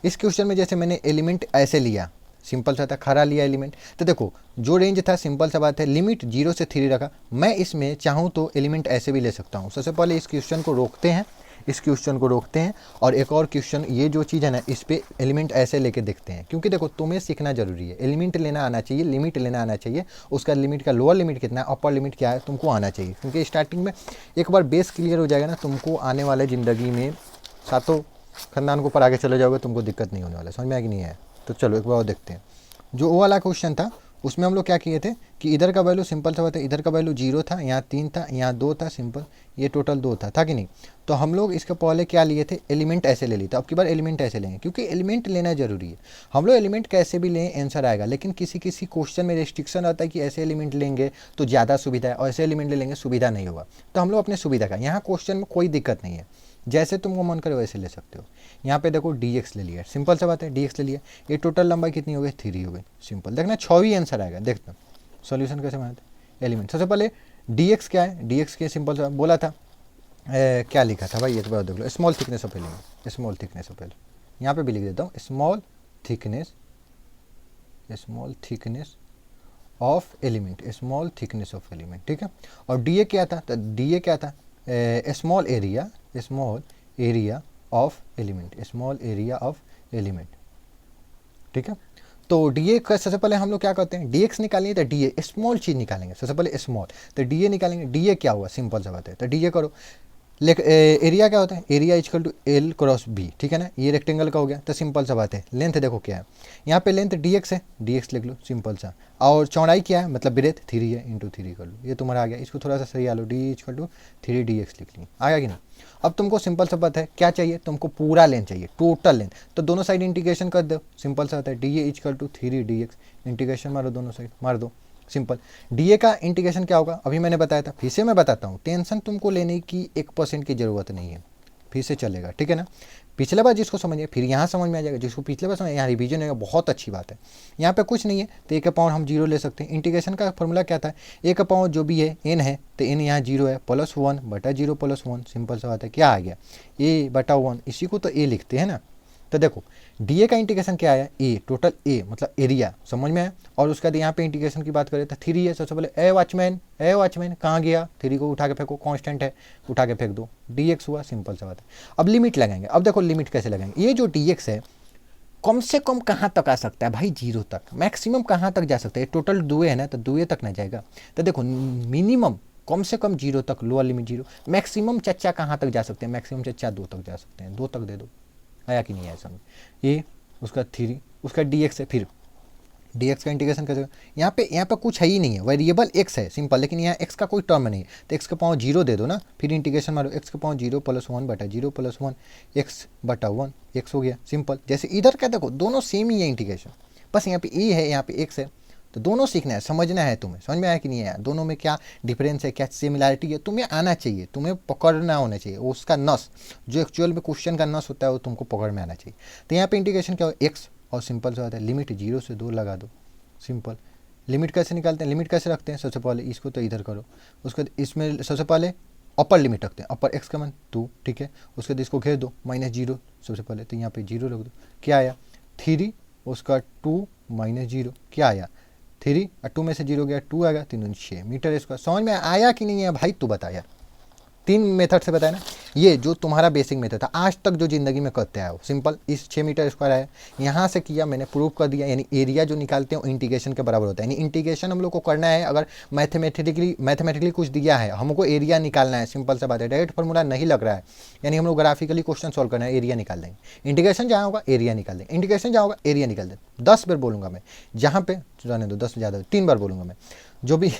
इस क्वेश्चन में जैसे मैंने एलिमेंट ऐसे लिया, सिंपल सा था, खरा लिया एलिमेंट, तो देखो जो रेंज था सिंपल सा बात है, लिमिट 0 से 3 रखा। मैं इसमें चाहूँ तो एलिमेंट ऐसे भी ले सकता हूँ। सबसे पहले इस क्वेश्चन को रोकते हैं, और एक और क्वेश्चन, ये जो चीज़ है ना, इस पे एलिमेंट ऐसे लेके देखते हैं, क्योंकि देखो तुम्हें सीखना जरूरी है, एलिमेंट लेना आना चाहिए, लिमिट लेना आना चाहिए, उसका लिमिट का लोअर लिमिट कितना है, अपर लिमिट क्या है, तुमको आना चाहिए। क्योंकि स्टार्टिंग में एक बार बेस क्लियर हो जाएगा ना, तुमको आने वाले ज़िंदगी में सातों खानदान को ऊपर आगे चले जाओगे, तुमको दिक्कत नहीं होने वाला। समझ में आया कि नहीं है। तो चलो एक बार और देखते हैं। जो वो वाला क्वेश्चन था उसमें हम लोग क्या किए थे कि इधर का वैल्यू सिंपल सा बात है, इधर का वैल्यू 0 था, यहाँ 3 था, यहाँ 2 था, सिंपल, ये टोटल 2 था कि नहीं। तो हम लोग इसके पहले क्या लिए थे, एलिमेंट ऐसे ले लिए थे। अब की बार एलिमेंट ऐसे लेंगे क्योंकि एलिमेंट लेना जरूरी है। हम लोग एलिमेंट कैसे भी लें आंसर आएगा, लेकिन किसी किसी क्वेश्चन में रेस्ट्रिक्शन आता है कि ऐसे एलिमेंट लेंगे तो ज़्यादा सुविधा है और ऐसे एलिमेंट ले लेंगे सुविधा नहीं होगा। तो हम लोग अपने सुविधा का, यहाँ क्वेश्चन में कोई दिक्कत नहीं है, जैसे तुमको मन करे वैसे ले सकते हो। यहाँ पे देखो dx ले लिया, सिंपल सा बात है, dx ले लिया। ये टोटल लंबाई कितनी हो गई, 3 हो गई, सिंपल। देखना 6 ही आंसर आएगा। देखते सॉल्यूशन कैसे बनाते, एलिमेंट। सबसे पहले dx क्या है, dx के सिंपल सा बोला था, क्या लिखा था भाई, ये तो बात देख लो, small thickness of element, small thickness of element. यहाँ पे भी लिख देता हूँ small thickness, small thickness of element, small thickness of element, ठीक है। और डी ए क्या था, तो डी ए क्या था, small area, small area of element, small area of element, ठीक है। तो डी ए का सबसे पहले हम लोग क्या करते हैं, डी एक्स निकालेंगे तो डी ए स्मॉल चीज़ निकालेंगे, सबसे पहले स्मॉल, तो डी ए निकालेंगे। डी ए क्या हुआ, सिंपल सा बात है, तो डी ए करो। एरिया क्या होता है, area equal to L cross B, ठीक है ना। ये रेक्टेंगल का हो गया, तो सिंपल सा बात है। लेंथ देखो क्या है, यहाँ पे लेंथ डी एक्स है, डी एक्स लिख लो, सिंपल सा। और चौड़ाई क्या है, मतलब ब्रेथ 3 है, इंटू 3 कर लो, ये तुम्हारा आ गया। इसको थोड़ा सा सही आ लो, D equal to 3 D X लिख ली, आया कि नहीं। अब तुमको सिंपल सा बात है, क्या चाहिए तुमको, पूरा लेंथ चाहिए, टोटल लेंथ। तो दोनों साइड इंटीग्रेशन कर दो, सिंपल सा होता है, D A equal to 3 D X, integration मारो दोनों साइड, मार दो, सिंपल। डीए का इंटीग्रेशन क्या होगा, अभी मैंने बताया था, फिर से मैं बताता हूँ, टेंशन तुमको लेने की 1% की ज़रूरत नहीं है, फिर से चलेगा, ठीक है ना। पिछले बार जिसको समझिए फिर यहाँ समझ में आ जाएगा, जिसको पिछले बार समझ यहाँ रिवीजन होगा, बहुत अच्छी बात है। यहाँ पे कुछ नहीं है तो एक पावर हम 0 ले सकते हैं। इंटीग्रेशन का फॉर्मूला क्या था, एक पावर जो भी है n है, तो n यहाँ 0 है, +1 बटा 0 +1, सिंपल सा बात है, क्या आ गया, a बटा 1, इसी को तो a लिखते हैं ना। तो देखो डी ए का इंटीग्रेशन क्या आया, ए, टोटल ए मतलब एरिया, समझ में आया। और उसके बाद यहाँ पे इंटीग्रेशन की बात करें तो 3 है। सबसे पहले ए वॉचमैन कहाँ गया, 3 को उठा के फेंको, कांस्टेंट है, उठा के फेंक दो, डी एक्स हुआ, सिंपल सा बात है। अब लिमिट लगाएंगे, अब देखो लिमिट कैसे लगाएंगे। ये जो डी एक्स है कम से कम कहाँ तक आ सकता है भाई, 0 तक, मैक्सिमम कहाँ तक जा सकता है, टोटल 2 है ना, तो 2 तक ना जाएगा। तो देखो मिनिमम कम से कम 0 तक, लोअर लिमिट 0, मैक्सिमम चच्चा कहाँ तक जा सकते हैं, मैक्सिमम चच्चा 2 तक जा सकते हैं, 2 तक दे दो, आया कि नहीं आया समझ। ये उसका 3, उसका डी एक्स है, फिर डी एक्स का इंटीग्रेशन कैसे, यहाँ पे कुछ है ही नहीं है, वेरिएबल एक्स है, सिंपल। लेकिन यहाँ एक्स का कोई टर्म नहीं है, तो एक्स का पावर 0 दे दो ना, फिर इंटीग्रेशन मारो, एक्स का पावर 0 +1 बटा 0 +1, एक्स बटा 1, एक्स हो गया, सिंपल। जैसे इधर का देखो दोनों सेम ही है इंटीग्रेशन, बस यहाँ पे ए है, यहाँ पे एक्स है। तो दोनों सीखना है, समझना है तुम्हें, समझ में आया कि नहीं आया, दोनों में क्या डिफरेंस है, क्या सिमिलैरिटी है, तुम्हें आना चाहिए, तुम्हें पकड़ना होना चाहिए, उसका नस जो एक्चुअल में क्वेश्चन का नस होता है वो तुमको पकड़ में आना चाहिए। तो यहाँ पे इंटीग्रेशन क्या हो, एक्स, और सिंपल सा होता है लिमिट 0 से 2 लगा दो, सिंपल। लिमिट कैसे निकालते हैं, लिमिट कैसे रखते हैं, सबसे पहले इसको तो इधर करो, उसके इसमें सबसे पहले अपर लिमिट रखते हैं, अपर एक्स का मान 2, ठीक है। उसके बाद इसको घेर दो, -0 सबसे पहले, तो यहाँ पे 0 रख दो, क्या आया 3, उसका 2 -0, क्या आया 3, और 2 में से 0 गया 2 आएगा, 3 6 मीटर स्क्वायर। समझ में आया कि नहीं है भाई, तू बता यार। 3 मेथड से बताया ना, ये जो तुम्हारा बेसिक मेथड था आज तक जो ज़िंदगी में करते आए हो, सिंपल। इस 6 मीटर स्क्वायर आया, यहाँ से किया मैंने, प्रूव कर दिया, यानी एरिया जो निकालते हैं इंटीग्रेशन के बराबर होता है। यानी इंटीग्रेशन हम लोग को करना है, अगर मैथमेटिकली कुछ दिया है, हमको एरिया निकालना है, सिंपल सा बात है। डायरेक्ट फॉर्मूला नहीं लग रहा है, यानी हम लोग ग्राफिकली क्वेश्चन सॉल्व करना है, एरिया निकाल देंगे। इंटीग्रेशन जहाँ होगा एरिया निकाल देंगे, इंटीग्रेशन जहाँ होगा एरिया निकाल देंगे। 10 बार बोलूँगा मैं, जहाँ पे जाने दो, 10 ज़्यादा, 3 बार बोलूँगा मैं, जो भी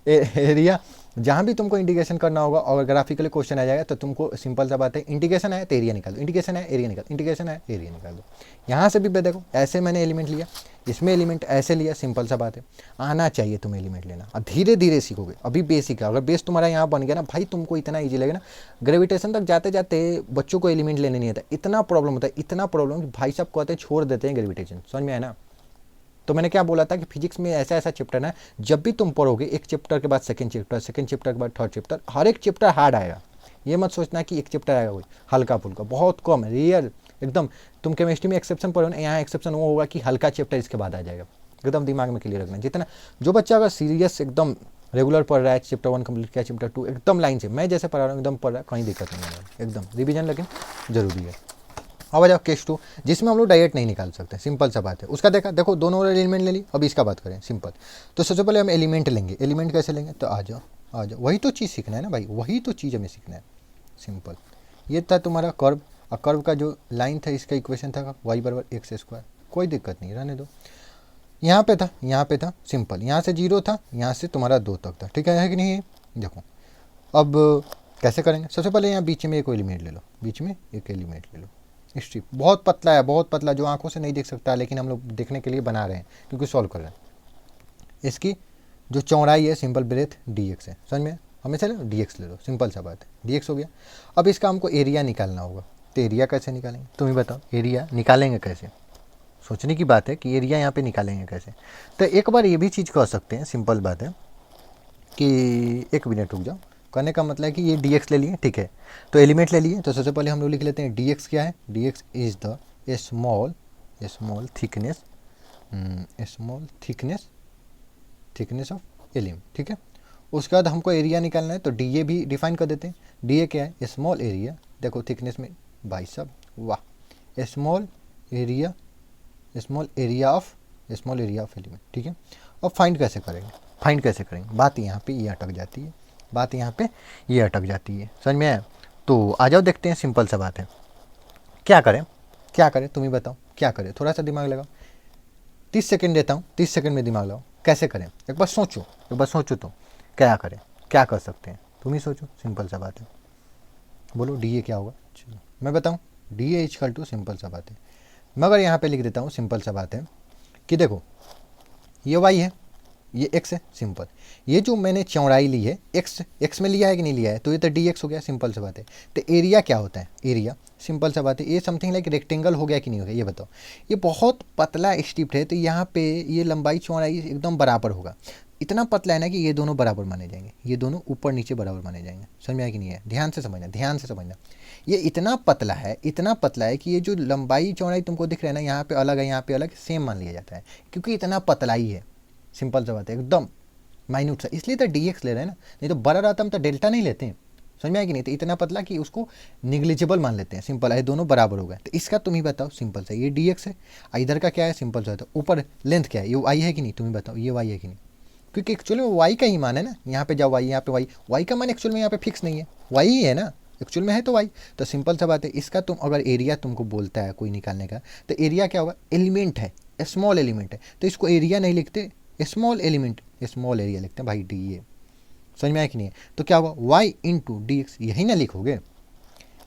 एरिया जहाँ भी तुमको इंटीग्रेशन करना होगा और ग्राफिकली क्वेश्चन आ जाएगा तो तुमको सिंपल सा बात है, इंटीग्रेशन है तो एरिया निकाल दो, इंटीग्रेशन है एरिया निकाल, इंटीग्रेशन है एरिया निकाल दो। यहाँ से भी देखो ऐसे मैंने एलिमेंट लिया, इसमें एलिमेंट ऐसे लिया, सिंपल सा बात है। आना चाहिए तुम्हें एलिमेंट लेना, और धीरे धीरे सीखोगे। अभी बेसिक है, अगर बेस तुम्हारा यहाँ बन गया ना भाई, तुमको इतना ईजी लगेगा ना। ग्रेविटेशन तक जाते जाते बच्चों को एलिमेंट लेने नहीं आता, इतना प्रॉब्लम होता है, इतना प्रॉब्लम कि भाई साहब कहते हैं छोड़ देते हैं ग्रेविटेशन, समझ में आया ना। तो मैंने क्या बोला था कि फिजिक्स में ऐसा ऐसा चैप्टर है, जब भी तुम पढ़ोगे एक चैप्टर के बाद सेकंड चैप्टर के बाद थर्ड चैप्टर, हर एक चैप्टर हार्ड आएगा। ये मत सोचना कि एक चैप्टर आएगा कोई हल्का फुल्का, बहुत कम है, रेयर एकदम। तुम केमिस्ट्री में एक्सेप्शन पढ़ो ना, यहाँ एक्सेप्शन वो होगा कि हल्का चैप्टर इसके बाद आ जाएगा, एकदम दिमाग में क्लियर रखना। जितना जो बच्चा अगर सीरियस एकदम रेगुलर पढ़ रहा है, चैप्टर 1 कंप्लीट किया, चैप्टर 2 एकदम लाइन से, मैं जैसे पढ़ा रहा हूँ एकदम पढ़ रहा है, कहीं दिक्कत नहीं है, एकदम रिविजन लेकिन जरूरी है। अब आ जाओ केस 2, जिसमें हम लोग डायरेक्ट नहीं निकाल सकते, सिंपल सा बात है। उसका देखो दोनों एलिमेंट ले ली, अब इसका बात करें सिंपल। तो सबसे पहले हम एलिमेंट लेंगे, एलिमेंट कैसे लेंगे, तो आ जाओ वही तो चीज़ सीखना है ना भाई, वही तो चीज़ हमें सीखना है, सिंपल। ये था तुम्हारा कर्व, और कर्व का जो लाइन था इसका इक्वेशन था y = x², कोई दिक्कत नहीं, रहने दो। यहाँ पे था, यहाँ पे था, सिंपल, यहाँ से 0 था, यहाँ से तुम्हारा 2 तक था, ठीक है कि नहीं? देखो अब कैसे करेंगे, सबसे पहले यहाँ बीच में एक एलिमेंट ले लो, बीच में एक एलिमेंट ले लो। स्ट्रिप बहुत पतला है, बहुत पतला, जो आंखों से नहीं देख सकता, लेकिन हम लोग देखने के लिए बना रहे हैं क्योंकि सॉल्व कर रहे हैं। इसकी जो चौड़ाई है सिंपल ब्रेथ dx है, समझ में? हमेशा dx ले लो, सिंपल सा बात है, dx हो गया। अब इसका हमको एरिया निकालना होगा, तो एरिया कैसे निकालेंगे तुम ही बताओ, एरिया निकालेंगे कैसे? सोचने की बात है कि एरिया यहाँ पे निकालेंगे कैसे। तो एक बार ये भी चीज़ कर सकते हैं, सिंपल बात है कि 1 मिनट रुक जाओ, करने का मतलब है कि ये dx ले लिए, ठीक है, तो एलिमेंट ले लिए, तो सबसे पहले हम लोग लिख लेते हैं dx क्या है, dx is the small thickness of element, ठीक है। उसके बाद हमको एरिया निकालना है, तो डी ए भी डिफाइन कर देते हैं। डी ए क्या है, स्मॉल एरिया, देखो थिकनेस में भाई साहब वाह, स्मॉल एरिया ऑफ एलिमेंट, ठीक है। अब फाइंड कैसे करेंगे, बात यहाँ पे ये अटक जाती है, समझ में आया? तो आ जाओ देखते हैं, सिंपल सा बात है, क्या करें तुम ही बताओ, क्या करें? थोड़ा सा दिमाग लगाओ, 30 सेकंड देता हूँ, 30 सेकंड में दिमाग लगाओ, कैसे करें? एक बार सोचो तो क्या करें, क्या कर सकते हैं, तुम ही सोचो, सिंपल सा बात है, बोलो डी ए क्या होगा? चलो मैं बताऊँ, D A equal to, simple सा बात है, मैं अगर यहाँ पे लिख देता हूँ, सिंपल सा बात है कि देखो ये वाई है, ये एक्स है, सिंपल, ये जो मैंने चौड़ाई ली है एक्स में लिया है कि नहीं लिया है, तो ये तो डी एक्स हो गया, सिंपल सा बात है। तो एरिया क्या होता है, एरिया सिंपल सा बात है, ये समथिंग लाइक रेक्टेंगल हो गया कि नहीं हो गया, ये बताओ। ये बहुत पतला स्ट्रिप है, तो यहाँ पे ये लंबाई चौड़ाई एकदम बराबर होगा, इतना पतला है ना कि ये दोनों बराबर माने जाएंगे, ये दोनों ऊपर नीचे बराबर माने जाएंगे, समझ में आया कि नहीं है? ध्यान से समझना, ये इतना पतला है कि ये जो लंबाई चौड़ाई तुमको दिख रहा है ना, यहाँ पे अलग है, यहाँ पे अलग, सेम मान लिया जाता है, क्योंकि इतना पतला ही है, सिंपल सा बात है, एकदम माइन्यूट सा, इसलिए तो dx ले रहे हैं ना, नहीं तो बड़ा रहता हम तो डेल्टा नहीं लेते हैं, समझ में आया कि नहीं? तो इतना पतला कि उसको निग्लिजिबल मान लेते हैं, सिंपल है, दोनों बराबर हो गए। तो इसका तुम ही बताओ, सिंपल सा, ये dx है, इधर का क्या है, सिंपल सा, तो ऊपर लेंथ क्या है, ये y है कि नहीं, तुम ही बताओ, ये y है कि नहीं? क्योंकि एक्चुअली में y का ही मान है ना, यहाँ पे जाओ y, यहाँ पे y का मान एक्चुअल में यहाँ पे फिक्स नहीं है, y ही है ना, एक्चुअल में है तो y, तो सिंपल सा बात है। इसका तुम अगर एरिया तुमको बोलता है कोई निकालने का, तो एरिया क्या होगा, एलिमेंट है, स्मॉल एलिमेंट है, तो इसको एरिया नहीं लिखते, स्मॉल एरिया लिखते हैं भाई, डी ए, समझ में आया कि नहीं है? तो क्या होगा, y इंटू डी एक्स, यही ना लिखोगे,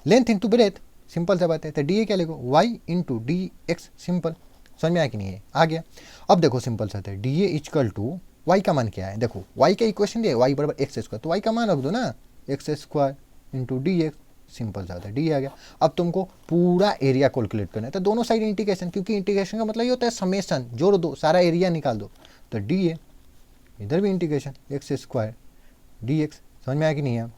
लेंथ इंटू ब्रेथ, सिंपल सा बात है। तो डी ए क्या लिखो, y into D x, simple, समझ में आया कि नहीं है? आ गया। अब देखो सिंपल सा है, D A equal to y का मान क्या है, देखो y का इक्वेशन दिया, y बराबर एक्स स्क्वायर, तो y का मान रख दो ना, x square into D x, simple सा होता है, डी आ गया। अब तुमको पूरा एरिया कैलकुलेट करना है, तो दोनों साइड इंटीग्रेशन, क्योंकि इंटीग्रेशन का मतलब ये होता है समेशन, जोड़ दो, सारा एरिया निकाल दो, तो डी ए, इधर भी integration x square D x, समझ में आया कि नहीं है?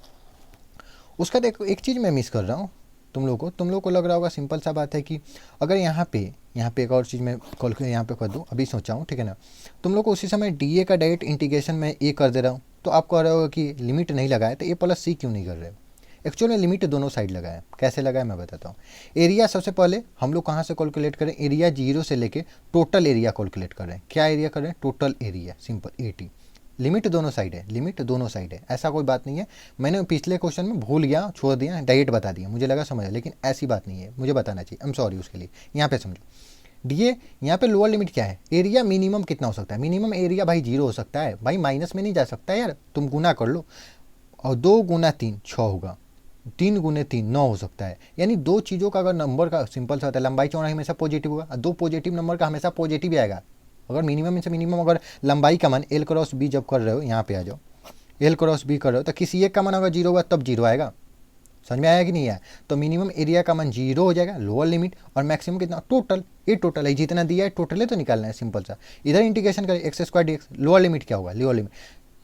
उसका देखो एक चीज़ मैं मिस कर रहा हूँ, तुम लोग को लग रहा होगा, सिंपल सा बात है कि अगर यहाँ पे एक और चीज़ मैं कैलकुलेट यहाँ पे कर दूँ, अभी सोचा हूँ, ठीक है ना, तुम लोग को उसी समय डी ए का डायरेक्ट इंटीग्रेशन में ए कर दे रहा हूँ, तो आप कह रहे हो कि लिमिट नहीं लगाए, तो ए प्लस सी क्यों नहीं कर रहे? एक्चुअल में लिमिट दोनों साइड लगाए, कैसे लगाए मैं बताता हूँ। एरिया सबसे पहले हम लोग कहाँ से कैलकुलेट करें, एरिया 0 से लेके टोटल एरिया कैलकुलेट कर रहे हैं, क्या एरिया कर रहे हैं, टोटल एरिया, सिंपल 80, लिमिट दोनों साइड है, ऐसा कोई बात नहीं है। मैंने पिछले क्वेश्चन में भूल गया, छोड़ दिया, डायरेक्ट बता दिया, मुझे लगा समझ, लेकिन ऐसी बात नहीं है, मुझे बताना चाहिए, आई एम सॉरी उसके लिए। यहाँ पे समझो, डीए यहाँ पे लोअर लिमिट क्या है, एरिया मिनिमम कितना हो सकता है, मिनिमम एरिया भाई 0 हो सकता है, भाई माइनस में नहीं जा सकता यार, तुम गुना कर लो, और 2 गुना 3 6 होगा, 3 गुने 3 9 हो सकता है, यानी दो चीज़ों का अगर नंबर का सिंपल सा होता है, लंबाई चौड़ाई हमेशा पॉजिटिव होगा, और 2 पॉजिटिव नंबर का हमेशा पॉजिटिव आएगा। अगर मिनिमम से मिनिमम अगर लंबाई का मान एल क्रॉस बी जब कर रहे हो, यहाँ पे आ जाओ, एल क्रॉस बी कर रहे हो, तो किसी एक का मान अगर 0 होगा तब 0 आएगा, समझ में आया कि नहीं आया? तो मिनिमम एरिया का मान 0 हो जाएगा, लोअर लिमिट, और मैक्सिमम कितना, टोटल, ये टोटल है, जितना दिया है टोटल है, तो निकालना है, सिंपल सा। इधर इंटीग्रेशन करें, x square D x, lower limit क्या होगा, लोअर लिमिट,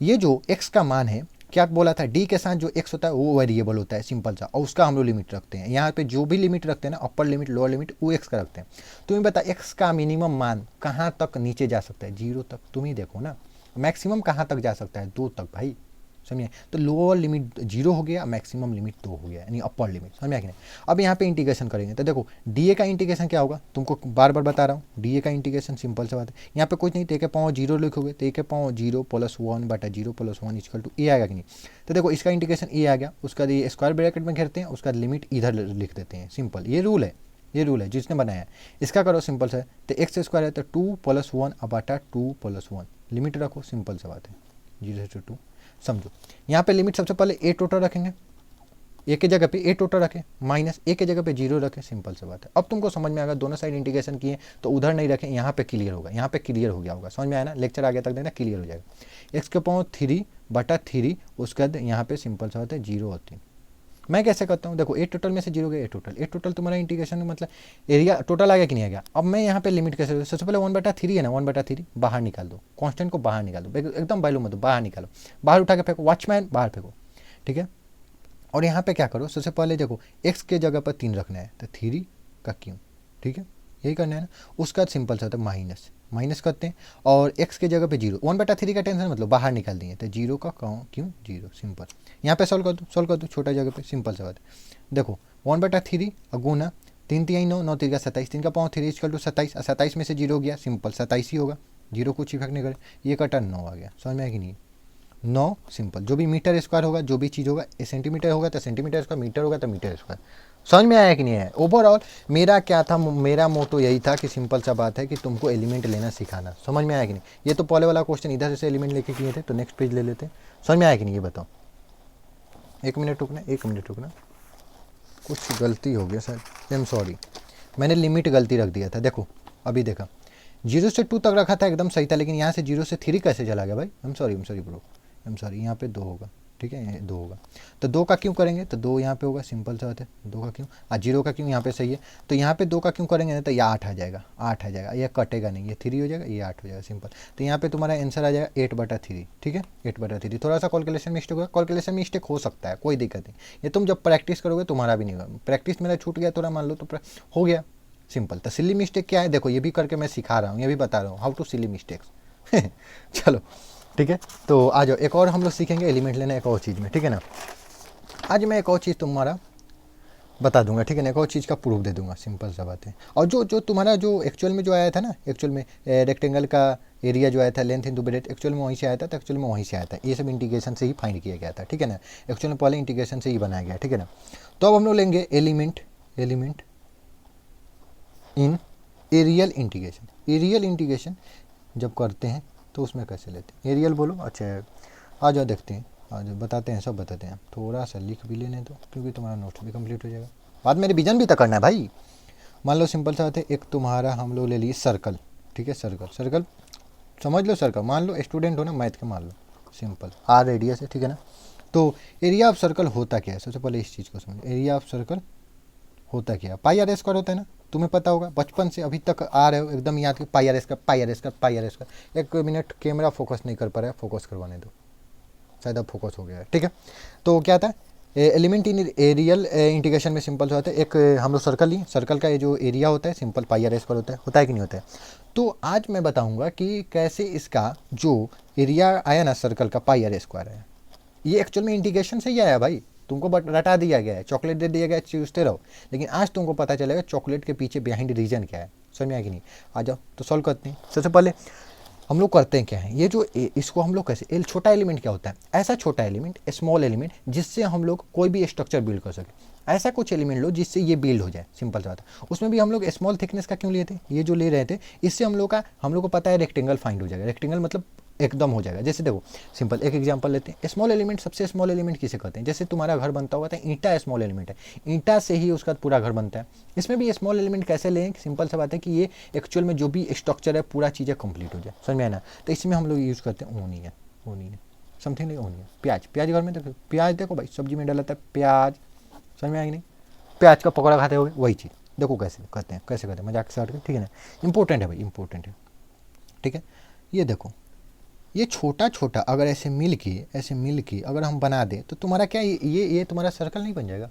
ये जो एक्स का मान है, क्या बोला था, डी के साथ जो एक्स होता है वो वेरिएबल होता है, सिंपल सा, और उसका हम लोग लिमिट रखते हैं, यहाँ पे जो भी लिमिट रखते हैं ना, अपर लिमिट लोअर लिमिट, वो एक्स का रखते हैं। तुम्हें बता एक्स का मिनिमम मान कहाँ तक नीचे जा सकता है, 0 तक, तुम ही देखो ना, मैक्सिमम कहाँ तक जा सकता है, 2 तक भाई, समझिए। तो लोअर लिमिट 0 हो गया, मैक्सिमम लिमिट 2 हो गया, यानी अपर लिमिट, समझ में आया कि नहीं? अब यहाँ पे इंटीग्रेशन करेंगे, तो देखो डीए का इंटीग्रेशन क्या होगा, तुमको बार बार बता रहा हूँ, डीए का इंटीग्रेशन सिंपल सा बात है, यहाँ पे कुछ नहीं, तो 1/0 लिखोगे, तो 1/0 + 1 बटा 0 + 1 इक्वल टू ए आएगा कि नहीं? तो देखो इसका इंटीग्रेशन ए आ गया, उसका ये स्क्वायर ब्रैकेट में घेरते हैं, उसका लिमिट इधर लिख देते हैं, सिंपल, ये रूल है, ये रूल है जिसने बनाया है। इसका करो सिंपल सा है, तो एक्स स्क्वायर है तो 2 + 1 अबाटा 2 + 1, लिमिट रखो, सिंपल सा बात है, 0 से 2। समझो यहाँ पे लिमिट सबसे पहले ए टोटल रखेंगे, ए के जगह पे ए टोटल रखें, माइनस ए के जगह पे 0 रखें, सिंपल सी बात है। अब तुमको समझ में आएगा, दोनों साइड इंटीग्रेशन किए तो उधर नहीं रखें, यहाँ पे क्लियर होगा, यहाँ पे क्लियर हो गया होगा, समझ में आया ना, लेक्चर आगे तक देना क्लियर हो जाएगा। एक्स के पावर 3/3, उसके बाद यहाँ पे सिंपल सा बात है 0 होती है। मैं कैसे करता हूँ, देखो ए टोटल में से 0 गया, ए टोटल तुम्हारा इंटीग्रेशन मतलब एरिया टोटल आ गया कि नहीं आ गया। अब मैं यहाँ पे लिमिट कैसे, सबसे पहले 1/3 है ना, 1/3 बाहर निकाल दो, कांस्टेंट को बाहर निकाल दो, एकदम वैल्यू मत दो, बाहर निकालो, बाहर उठा के फेंको, वॉचमैन बाहर फेंको, ठीक है। और यहाँ पे क्या करो, सबसे पहले देखो एक्स के जगह पर 3 रखना है, तो 3 का क्यों, ठीक है, यही करना है ना। उसका सिंपल सा होता है माइनस करते हैं, और एक्स के जगह पे 0, 1/3 का टेंशन मतलब बाहर निकाल दिए, तो 0 का क्यों 0, सिंपल। यहाँ पे सॉल्व कर दो छोटा जगह पे, सिंपल सा बात है। देखो 1/3 गुना 3 3 9, 9 3 27, 3 का पावर 3 = 27, 27 में से 0 गया, सिंपल 27 ही होगा, 0 कुछ इफेक्ट नहीं करे, ये कटा 9 आ गया, समझ में आया कि नहीं। 9 सिंपल, जो भी मीटर स्क्वायर होगा, जो भी चीज़ होगा, सेंटीमीटर होगा तो सेंटीमीटर स्क्वायर, मीटर होगा तो मीटर स्क्वायर, समझ में आया कि नहीं है। ओवरऑल मेरा क्या था, मेरा मोटो यही था कि सिंपल सा बात है कि तुमको एलिमेंट लेना सिखाना, समझ में आया कि नहीं। ये तो पहले वाला क्वेश्चन इधर से एलिमेंट लेके किए थे, तो नेक्स्ट पेज ले लेते हैं, समझ में आया कि नहीं, ये बताओ। 1 मिनट रुकना, कुछ गलती हो गया सर, आई एम सॉरी, मैंने लिमिट गलती रख दिया था। देखो अभी देखा 0 से 2 तक रखा था, एकदम सही था, लेकिन यहाँ से 0 से 3 कैसे चला गया भाई, I am sorry bro, I am sorry, यहाँ पे 2 होगा, ठीक है, ये 2 होगा, तो 2 का क्यों करेंगे, तो 2 यहाँ पे होगा, सिंपल सा बात है, 2 का क्यों, 0 का क्यों यहाँ पे सही है, तो यहाँ पे 2 का क्यों करेंगे ना, तो ये 8 आ जाएगा, ये कटेगा नहीं, ये 3 हो जाएगा, ये 8 हो जाएगा, सिंपल। तो यहाँ पे तुम्हारा आंसर आ जाएगा 8/3, ठीक है, 8/3। थोड़ा सा कैलकुलेशन मिस्टेक होगा, कैलकुलेशन मिस्टेक हो सकता है, कोई दिक्कत नहीं, ये तुम जब प्रैक्टिस करोगे तुम्हारा भी नहीं होगा, प्रैक्टिस मेरा छूट गया थोड़ा, मान लो तो हो गया, सिंपल। तो सिली मिस्टेक क्या है, देखो ये भी करके मैं सिखा रहा हूँ, ये भी बता रहा हूँ हाउ टू सिली मिस्टेक्स चलो ठीक है, तो आ जाओ, एक और हम लोग सीखेंगे एलिमेंट लेना एक और चीज़ में, ठीक है ना। आज मैं एक और चीज़ तुम्हारा बता दूंगा, ठीक है ना, एक और चीज़ का प्रूफ दे दूंगा, सिंपल सा बात है। और जो तुम्हारा जो एक्चुअल में जो आया था ना, एक्चुअल में रेक्टेंगल का एरिया जो आया था, लेंथ इंटू ब्रेथ, एक्चुअल में वहीं से आया था, तो एक्चुअल में वहीं से आया था, ये सब इंटीग्रेशन से ही फाइंड किया गया था, ठीक है ना, एक्चुअल में पहले इंटीग्रेशन से ही बनाया गया, ठीक है ना। तो अब हम लोग लेंगे एलिमेंट इन एरियल इंटीग्रेशन जब करते हैं तो उसमें कैसे लेते हैं, एरियल बोलो, अच्छा आ जाओ देखते हैं, आ जाओ बताते हैं, सब बताते हैं। थोड़ा सा लिख भी लेने दो क्योंकि तुम्हारा नोट्स भी कंप्लीट हो जाएगा, बाद में रिवीजन भी तो करना है भाई। मान लो सिंपल सा बात है, एक तुम्हारा हम लोग ले लिए सर्कल, ठीक है, सर्कल समझ लो, सर्कल मान लो, स्टूडेंट हो ना मैथ के, मान लो सिंपल आर रेडियस है, ठीक है ना। तो एरिया ऑफ सर्कल होता क्या है, सबसे पहले इस चीज़ को समझो, एरिया ऑफ सर्कल होता क्या है, πr² होता है ना, तुम्हें पता होगा, बचपन से अभी तक आ रहे हो एकदम याद कि πr²। 1 मिनट कैमरा फोकस नहीं कर पा रहा है, फोकस करवाने दो, शायद अब फोकस हो गया है, ठीक है। तो क्या था, एलिमेंट इन एरियल इंटीग्रेशन में सिंपल से होता है, एक हम लोग सर्कल लिए, सर्कल का ये जो एरिया होता है सिंपल πr² होता है कि नहीं होता है। तो आज मैं बताऊंगा कि कैसे इसका जो एरिया आया ना सर्कल का πr² है, ये एक्चुअल में इंटीग्रेशन से ही आया भाई, तुमको रटा दिया गया है, चॉकलेट दे दिया गया है, चूसते रहो, लेकिन आज तुमको पता चलेगा चॉकलेट के पीछे बिहाइंड रीजन क्या है, समझ में आया कि नहीं। आ जाओ तो सॉल्व करते हैं। सबसे पहले हम लोग करते हैं क्या है, ये जो इसको हम लोग कैसे, छोटा एलिमेंट क्या होता है, ऐसा छोटा एलिमेंट, स्मॉल एलिमेंट जिससे हम लोग कोई भी स्ट्रक्चर बिल्ड कर सके, ऐसा कुछ एलिमेंट लो जिससे ये बिल्ड हो जाए, सिंपल सा बात है। उसमें भी हम लोग स्मॉल थिकनेस का क्यों लिए थे, ये जो ले रहे थे, इससे हम लोग को पता है रेक्टेंगल फाइंड हो जाएगा, रेक्टेंगल मतलब एकदम हो जाएगा। जैसे देखो सिंपल एक एग्जांपल लेते हैं, स्मॉल एलिमेंट, सबसे स्मॉल एलिमेंट किसे कहते हैं, जैसे तुम्हारा घर बनता होगा तो ईंटा स्मॉल एलिमेंट है, ईंटा से ही उसका पूरा घर बनता है। इसमें भी स्मॉल एलिमेंट कैसे लें, सिंपल सा बात है कि ये एक्चुअल में जो भी स्ट्रक्चर है पूरा चीज़ें कंप्लीट हो जाए, समझ में आना। तो इसमें हम लोग यूज़ करते हैं ओनियन, समथिंग नहीं, ओनियन, प्याज घर में देखो, प्याज देखो भाई सब्जी में डाला था प्याज, समझ में आएगी नहीं, प्याज का पकौड़ा खाते हो वही चीज़, देखो कैसे करते हैं मजाक से हट के, ठीक है ना, इंपॉर्टेंट है भाई, इंपॉर्टेंट है, ठीक है। ये देखो ये छोटा छोटा अगर ऐसे मिल के अगर हम बना दें तो तुम्हारा क्या ये तुम्हारा सर्कल नहीं बन जाएगा।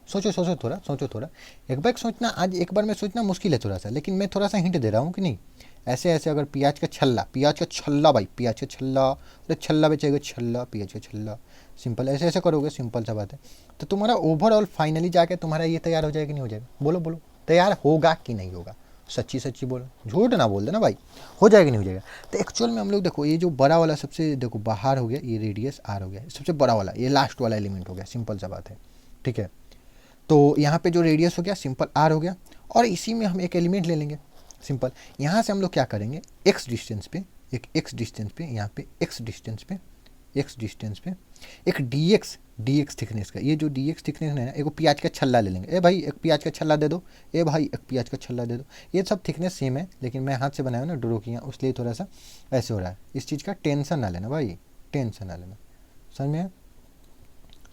सोचो थोड़ा, एक बार सोचना, आज एक बार में सोचना मुश्किल है थोड़ा सा, लेकिन मैं थोड़ा सा हिंट दे रहा हूँ कि नहीं। ऐसे अगर प्याज का छल्ला भाई, प्याज का छल्ला, अरे छल्ला बेचेगा, छल्ला प्याज का छल्ला, सिंपल ऐसे करोगे, सिंपल सा बात है। तो तुम्हारा ओवरऑल फाइनली जाके तुम्हारा ये तैयार हो जाएगा कि नहीं हो जाएगा, बोलो तैयार होगा कि नहीं होगा, सच्ची बोलो, झूठ ना बोल देना भाई, हो जाएगा नहीं हो जाएगा। तो एक्चुअल में हम लोग देखो, ये जो बड़ा वाला सबसे देखो बाहर हो गया, ये रेडियस आर हो गया, सबसे बड़ा वाला ये लास्ट वाला एलिमेंट हो गया, सिंपल सा बात है, ठीक है। तो यहाँ पे जो रेडियस हो गया सिंपल आर हो गया, और इसी में हम एक एलिमेंट ले लेंगे सिंपल। यहाँ से हम लोग क्या करेंगे, एक्स डिस्टेंस पे, एक एक्स डिस्टेंस पे, यहाँ पे एक्स डिस्टेंस पे, एक्स डिस्टेंस पे एक डी एक्स थिकनेस का, ये जो डी एक्स थिकनेस है ना, एक प्याज का छल्ला ले लेंगे। ए भाई एक प्याज का छल्ला दे दो, ए भाई एक प्याज का छल्ला दे दो। ये सब थिकनेस सेम है, लेकिन मैं हाथ से बनाया ना ड्रो किया, उसलिए थोड़ा सा ऐसे हो रहा है। इस चीज़ का टेंशन ना लेना भाई, टेंशन ना लेना। समझ में आया,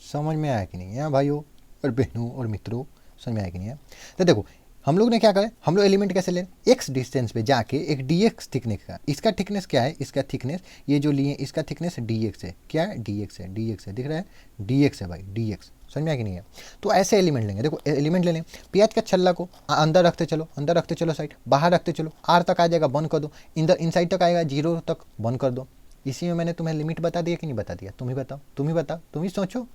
समझ में आया कि नहीं है भाइयों और बहनों और मित्रों, समझ में आया कि नहीं है। तो देखो हम लोग ने क्या करा, हम लोग एलिमेंट कैसे ले, एक्स डिस्टेंस पे जाके एक डी एक्स थिकनेस का, इसका थिकनेस क्या है, इसका थिकनेस ये जो लिए इसका थिकनेस डी एक्स है। क्या है, डी एक्स है, डी एक्स है, दिख रहा है, डी एक्स है भाई, डी एक्स। समझ में आया कि नहीं है। तो ऐसे एलिमेंट लेंगे, देखो एलिमेंट ले लें, प्याज का छल्ला को अंदर रखते चलो, अंदर रखते चलो, साइड बाहर रखते चलो, आर तक आ जाएगा बंद कर दो, इन साइड तक आएगा 0 तक बंद कर दो। इसी में मैंने तुम्हें लिमिट बता दिया कि नहीं बता दिया, तुम ही बताओ, तुम ही बताओ, तुम ही सोचो।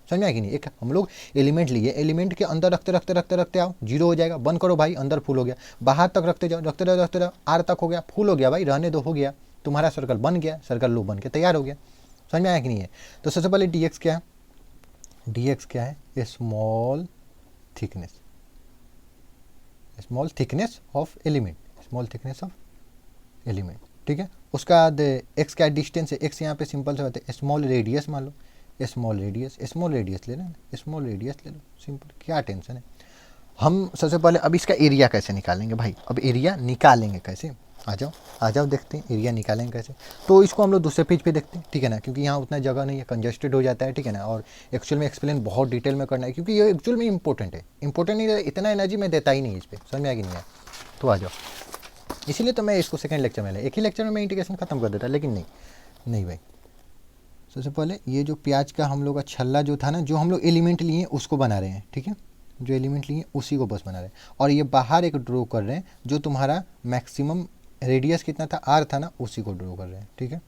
समझ में आया कि नहीं। एक हम लोग एलिमेंट लिए, एलिमेंट के अंदर रखते रखते रखते रखते आओ, 0 हो जाएगा, बंद करो भाई, अंदर फुल हो गया, बाहर तक रखते जाओ, रखते रहो रखते रहो, आर तक हो गया, फुल हो गया भाई, रहने दो, हो गया, तुम्हारा सर्कल बन गया, सर्कल लो बन के तैयार हो गया। समझ में आया कि नहीं है। तो सबसे पहले डी एक्स क्या है, डी एक्स क्या है, a small thickness, small thickness of element, small thickness of element, ठीक है। उसका बाद एक्स क्या डिस्टेंस है, एक्स यहाँ पे सिंपल से होता है स्मॉल रेडियस, मान लो स्मॉल रेडियस, स्मॉल रेडियस ले लेना, स्मॉल रेडियस ले लो, सिंपल, क्या टेंशन है। हम सबसे पहले अब इसका एरिया कैसे निकालेंगे भाई, अब एरिया निकालेंगे कैसे, आ जाओ देखते हैं एरिया निकालेंगे कैसे। तो इसको हम लोग दूसरे पेज पे देखते हैं, ठीक है ना, क्योंकि यहाँ उतना जगह नहीं है, कंजस्टेड हो जाता है, ठीक है ना, और एक्चुअल में एक्सप्लेन बहुत डिटेल में करना है, क्योंकि ये एक्चुअल में इंपॉर्टेंट है, इंपॉर्टेंट नहीं है, इतना एनर्जी मैं देता ही नहीं इस पर, समझ में आएगी नहीं है। तो आ जाओ, इसीलिए तो मैं इसको सेकंड लेक्चर में एक ही लेक्चर में मैं इंटीग्रेशन खत्म कर देता, लेकिन नहीं भाई। सबसे पहले ये जो प्याज का हम लोग का छल्ला जो था ना, जो हम लोग एलिमेंट लिए उसको बना रहे हैं, ठीक है, जो एलिमेंट लिए उसी को बस बना रहे हैं, और ये बाहर एक ड्रॉ कर रहे हैं, जो तुम्हारा मैक्सिमम रेडियस कितना था, आर था ना, उसी को ड्रॉ कर रहे हैं, ठीक है।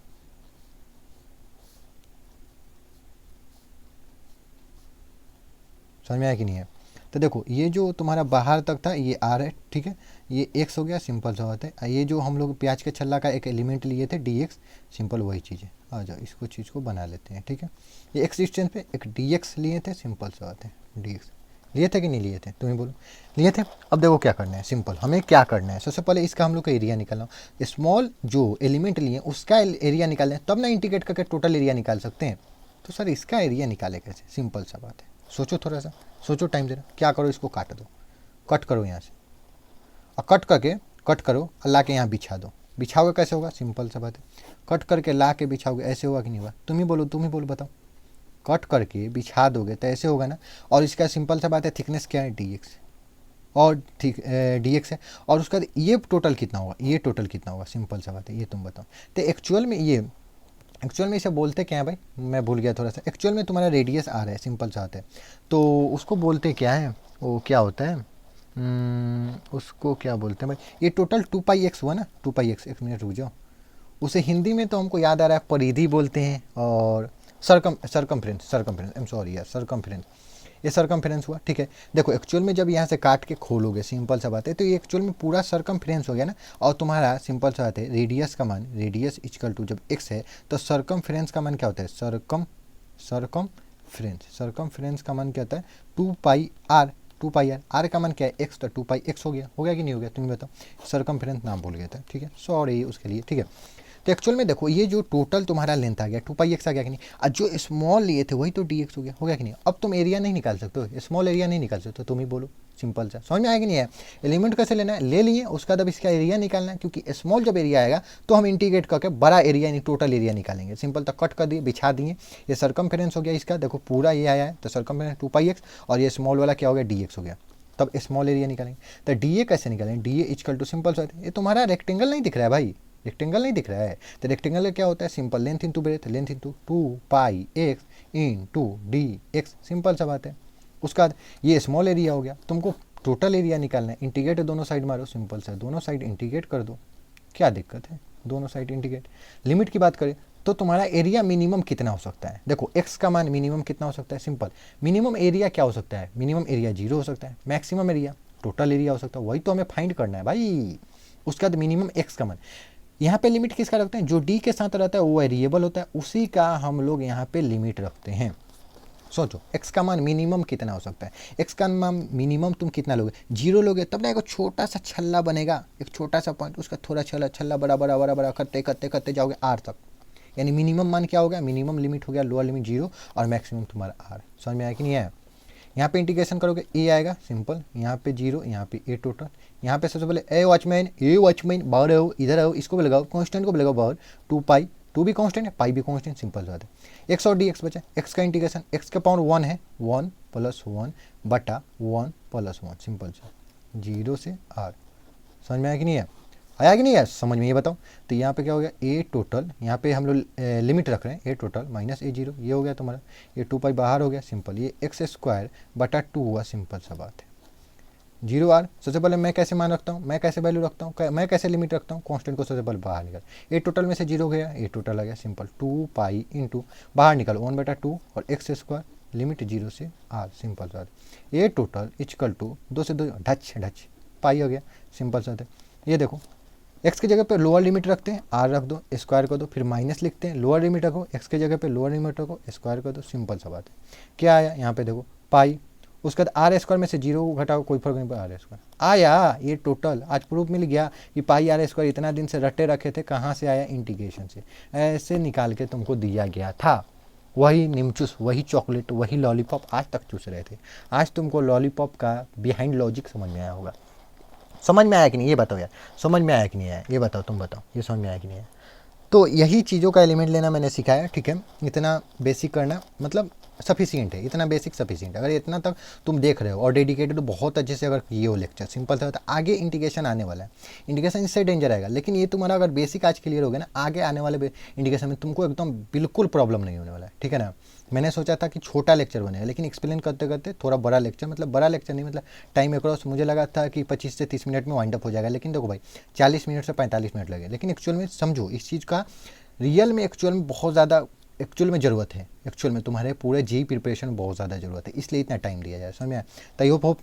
समझ में आया कि नहीं है। तो देखो ये जो तुम्हारा बाहर तक था ये आर है, ठीक है, ये एक्स हो गया, सिंपल सा बात है। ये जो हम लोग प्याज के छल्ला का एक एलिमेंट लिए थे डी एक्स, सिंपल वही चीज़ है। आ जाओ इसको चीज़ को बना लेते हैं, ठीक है। ये एक्स डिस्टेंस पे एक डी एक्स लिए थे, सिंपल सा बात है, डी एक्स लिए थे कि नहीं लिए थे, तुम्हें बोलो, लिए थे। अब देखो क्या करना है, सिंपल हमें क्या करना है, सबसे पहले इसका हम लोग का एरिया निकालना, स्मॉल जो एलिमेंट लिए उसका एरिया निकालना है, तब ना इंटीग्रेट करके टोटल एरिया निकाल सकते हैं। तो सर इसका एरिया निकाले कैसे, सिंपल सा बात है, सोचो थोड़ा सा, सोचो टाइम ज़रा, क्या करो, इसको काट दो, कट करो यहाँ से, और कट करो और ला के यहाँ बिछा दो। बिछाओगे कैसे होगा, सिंपल सा बात है, कट करके ला के बिछाओगे, ऐसे होगा कि नहीं होगा, तुम ही बोलो बताओ। कट करके बिछा दोगे तो ऐसे होगा ना। और इसका सिंपल सा बात है, थिकनेस क्या है, डी एक्स, और ठीक डी एक्स है, और उसका ये टोटल कितना होगा, ये टोटल कितना होगा, सिंपल सा बात है, ये तुम बताओ। तो एक्चुअल में इसे बोलते क्या है भाई, मैं भूल गया थोड़ा सा, एक्चुअल में तुम्हारा रेडियस आ रहा है, सिंपल सा आता है, तो उसको बोलते क्या है, वो क्या होता है, उसको क्या बोलते हैं भाई, ये टोटल 2πx हुआ ना, 2πx, एक मिनट रुक जाओ, उसे हिंदी में तो हमको याद आ रहा है परिधि बोलते हैं, और सरकमफ्रेंस, आई एम सॉरी यार, सरकमफ्रेंस, ये सरकमफ्रेंस हुआ, ठीक है। देखो एक्चुअल में जब यहाँ से काट के खोलोगे, सिंपल सा बात है, तो ये एक्चुअल में पूरा सरकमफ्रेंस हो गया ना। और तुम्हारा सिंपल सा बात है, रेडियस का मान, रेडियस इक्वल टू जब x है तो सरकमफ्रेंस का मान क्या होता है, सरकमफ्रेंस का मान क्या होता है, 2πr, आर का मान क्या है, x, तो 2πx हो गया कि नहीं हो गया, तुम बताओ। सरकमफ्रेंस नाम भूल गया था, ठीक है, सॉरी उसके लिए, ठीक है। तो एक्चुअल में देखो ये जो टोटल तुम्हारा लेंथ आ गया 2πx आ गया कि नहीं, और जो स्मॉल लिए थे वही तो dx हो गया कि नहीं। अब तुम एरिया नहीं निकाल सकते हो, स्मॉल एरिया नहीं निकाल सकते, तुम ही बोलो, सिंपल सा, समझ में आया कि नहीं है। एलिमेंट कैसे लेना है, ले लिए, उसका जब इसका एरिया निकालना है, क्योंकि स्मॉल जब एरिया आएगा तो हम इंटीग्रेट करके बड़ा एरिया यानी टोटल एरिया निकालेंगे, सिंपल। तक कट कर दिए, बिछा दिए, ये सरकमफ्रेंस हो गया इसका, देखो पूरा ये आया है, तो सरकमफ्रेंस 2πx, और ये स्मॉल वाला क्या हो गया, dx हो गया। तब स्मॉल एरिया निकालेंगे, तो डी कैसे निकालेंगे, डी इक्वल टू सिंपल सा, ये तुम्हारा रेक्टेंगल नहीं दिख रहा है भाई, रेक्टेंगल नहीं दिख रहा है, तो रेक्टेंगल क्या होता है, simple length into breadth, length into 2πx into dx, simple सा बात है। उसका बाद ये स्मॉल एरिया हो गया, तुमको टोटल एरिया निकालना है, इंटीग्रेट दोनों साइड मारो, सिंपल सा, दोनों साइड इंटीग्रेट कर दो, क्या दिक्कत है, दोनों साइड इंटीग्रेट। लिमिट की बात करें तो तुम्हारा एरिया मिनिमम कितना हो सकता है, देखो x का मान मिनिमम कितना हो सकता है, सिंपल, मिनिमम एरिया क्या हो सकता है, मिनिमम एरिया 0 हो सकता है, मैक्सिमम एरिया टोटल एरिया हो सकता है, वही तो हमें फाइंड करना है भाई। उसका बाद मिनिमम x का मान, यहाँ पे लिमिट किसका रखते हैं, जो d के साथ रहता है वो वेरिएबल होता है, उसी का हम लोग यहाँ पे लिमिट रखते हैं। सोचो एक्स का मान मिनिमम कितना हो सकता है, एक्स का मान मिनिमम तुम कितना लोगे, 0 लोगे तब ना एक छोटा सा छल्ला बनेगा, एक छोटा सा पॉइंट, उसका थोड़ा छल्ला छल्ला बड़ा बड़ा बड़ा बड़ा करते करते करते जाओगे आर तक, यानी मिनिमम मान क्या हो गया, मिनिमम लिमिट हो गया लोअर लिमिट 0 और मैक्सिमम तुम्हारा आर। समझ में आया कि नहीं आया। यहाँ पे इंटीग्रेशन करोगे ए आएगा सिंपल, यहाँ पे 0, यहाँ पे ए टोटल, यहाँ पे सबसे पहले ए वॉचमैन बाहर आओ, इधर आओ, इसको भी लगाओ, कांस्टेंट को भी लगाओ बाहर, 2 पाई, 2 भी कांस्टेंट है, पाई भी कांस्टेंट, सिंपल बात है। एक्स और डी एक्स बचा, एक्स का इंटीग्रेशन, एक्स का पावर 1 है, 1 + 1 बटा 1 + 1, सिंपल सा 0 से आर। समझ में आया कि नहीं है, आया कि नहीं है, समझ में ये बताओ। तो यहाँ पे क्या हो गया, ए टोटल, यहाँ पे हम लोग लिमिट रख रहे हैं, ए टोटल माइनस ए 0, ये हो गया तुम्हारा, ये 2 पाई बाहर हो गया सिंपल, ये एक्स स्क्वायर बटा 2 हुआ, सिंपल सा बात है। 0 आर, सबसे पहले मैं कैसे मान रखता हूँ, मैं कैसे वैल्यू रखता हूँ, मैं कैसे लिमिट रखता हूँ, कांस्टेंट को सबसे पहले बाहर निकाल, ए टोटल में से 0 गया, ए टोटल आ गया सिंपल, 2 पाई इंटू बाहर निकालो 1/2 और एक्स स्क्वायर लिमिट 0 से आर, सिंपल सा। ए टोटल इक्वल टू 2 से 2 ढच ढच पाई हो गया, सिंपल सा है। ये देखो एक्स की जगह पे लोअर लिमिट रखते हैं, आर रख दो, स्क्वायर कर दो, फिर माइनस लिखते हैं, लोअर लिमिट रखो, एक्स की जगह पे लोअर लिमिट रखो, स्क्वायर कर दो, सिंपल सा बात है। क्या आया यहाँ पे देखो पाई, उसके बाद आर स्क्वायर में से 0 को घटाओ, कोई फर्क नहीं पड़ा, आर स्क्वायर आया, ये टोटल आज प्रूफ मिल गया कि पाई आर स्क्वायर इतना दिन से रटे रखे थे, कहाँ से आया, इंटीग्रेशन से, ऐसे निकाल के तुमको दिया गया था। वही निमचूस, वही चॉकलेट, वही लॉलीपॉप आज तक चूस रहे थे, आज तुमको लॉलीपॉप का बिहाइंड लॉजिक समझ में आया होगा। समझ में आया कि नहीं ये बताओ यार, समझ में आया कि नहीं आया ये बताओ, तुम बताओ ये समझ में आया कि नहीं आया। तो यही चीज़ों का एलिमेंट लेना मैंने सिखाया, ठीक है, इतना बेसिक करना मतलब सफिशिएंट है, इतना बेसिक सफिशिएंट। अगर इतना तक तुम देख रहे हो और डेडिकेटेड तो बहुत अच्छे से अगर ये हो लेक्चर सिंपल था, तो आगे इंटीग्रेशन आने वाला है, इंटीग्रेशन इससे डेंजर आएगा, लेकिन ये तुम्हारा अगर बेसिक आज क्लियर हो गया ना, आगे आने वाले इंटीग्रेशन में तुमको एकदम बिल्कुल प्रॉब्लम नहीं होने वाला है, ठीक है ना। मैंने सोचा था कि छोटा लेक्चर बनेगा, लेकिन एक्सप्लेन करते करते थोड़ा बड़ा लेक्चर, मतलब बड़ा लेक्चर नहीं, मतलब टाइम अक्रॉस मुझे लगा था कि 25 से 30 मिनट में वाइंड अप हो जाएगा, लेकिन देखो भाई 40 मिनट से 45 मिनट लगे, लेकिन एक्चुअल में समझो इस चीज़ का रियल में एक्चुअल में बहुत ज़्यादा एक्चुअल में ज़रूरत है, एक्चुअल में तुम्हारे पूरे जी प्रिपरेशन में बहुत ज़्यादा ज़रूरत है, इसलिए इतना टाइम दिया जाए, समझ में आया। तो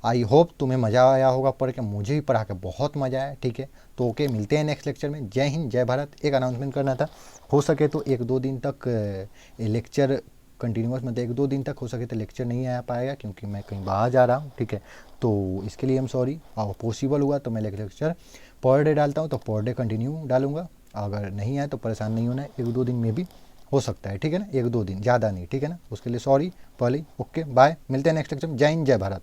आई होप तुम्हें मज़ा आया होगा पढ़ के, मुझे भी पढ़ा के बहुत मज़ा आया, ठीक है। तो ओके, मिलते हैं नेक्स्ट लेक्चर में। जय हिंद, जय भारत। एक अनाउंसमेंट करना था, हो सके तो 1-2 दिन तक लेक्चर कंटिन्यूस, मतलब 1-2 दिन तक हो सके तो लेक्चर नहीं आ पाएगा, क्योंकि मैं कहीं बाहर जा रहा हूँ, ठीक है। तो इसके लिए हम सॉरी, और पॉसिबल हुआ तो मैं लेक्चर पर डे डालता हूँ, तो पर डे कंटिन्यू डालूंगा, अगर नहीं आए तो परेशान नहीं होना है, 1-2 दिन में भी हो सकता है, ठीक है ना, 1-2 दिन, ज़्यादा नहीं, ठीक है ना। उसके लिए सॉरी पहले। ओके बाय, मिलते हैं नेक्स्ट लेक्चर में। जय हिंद, जय भारत।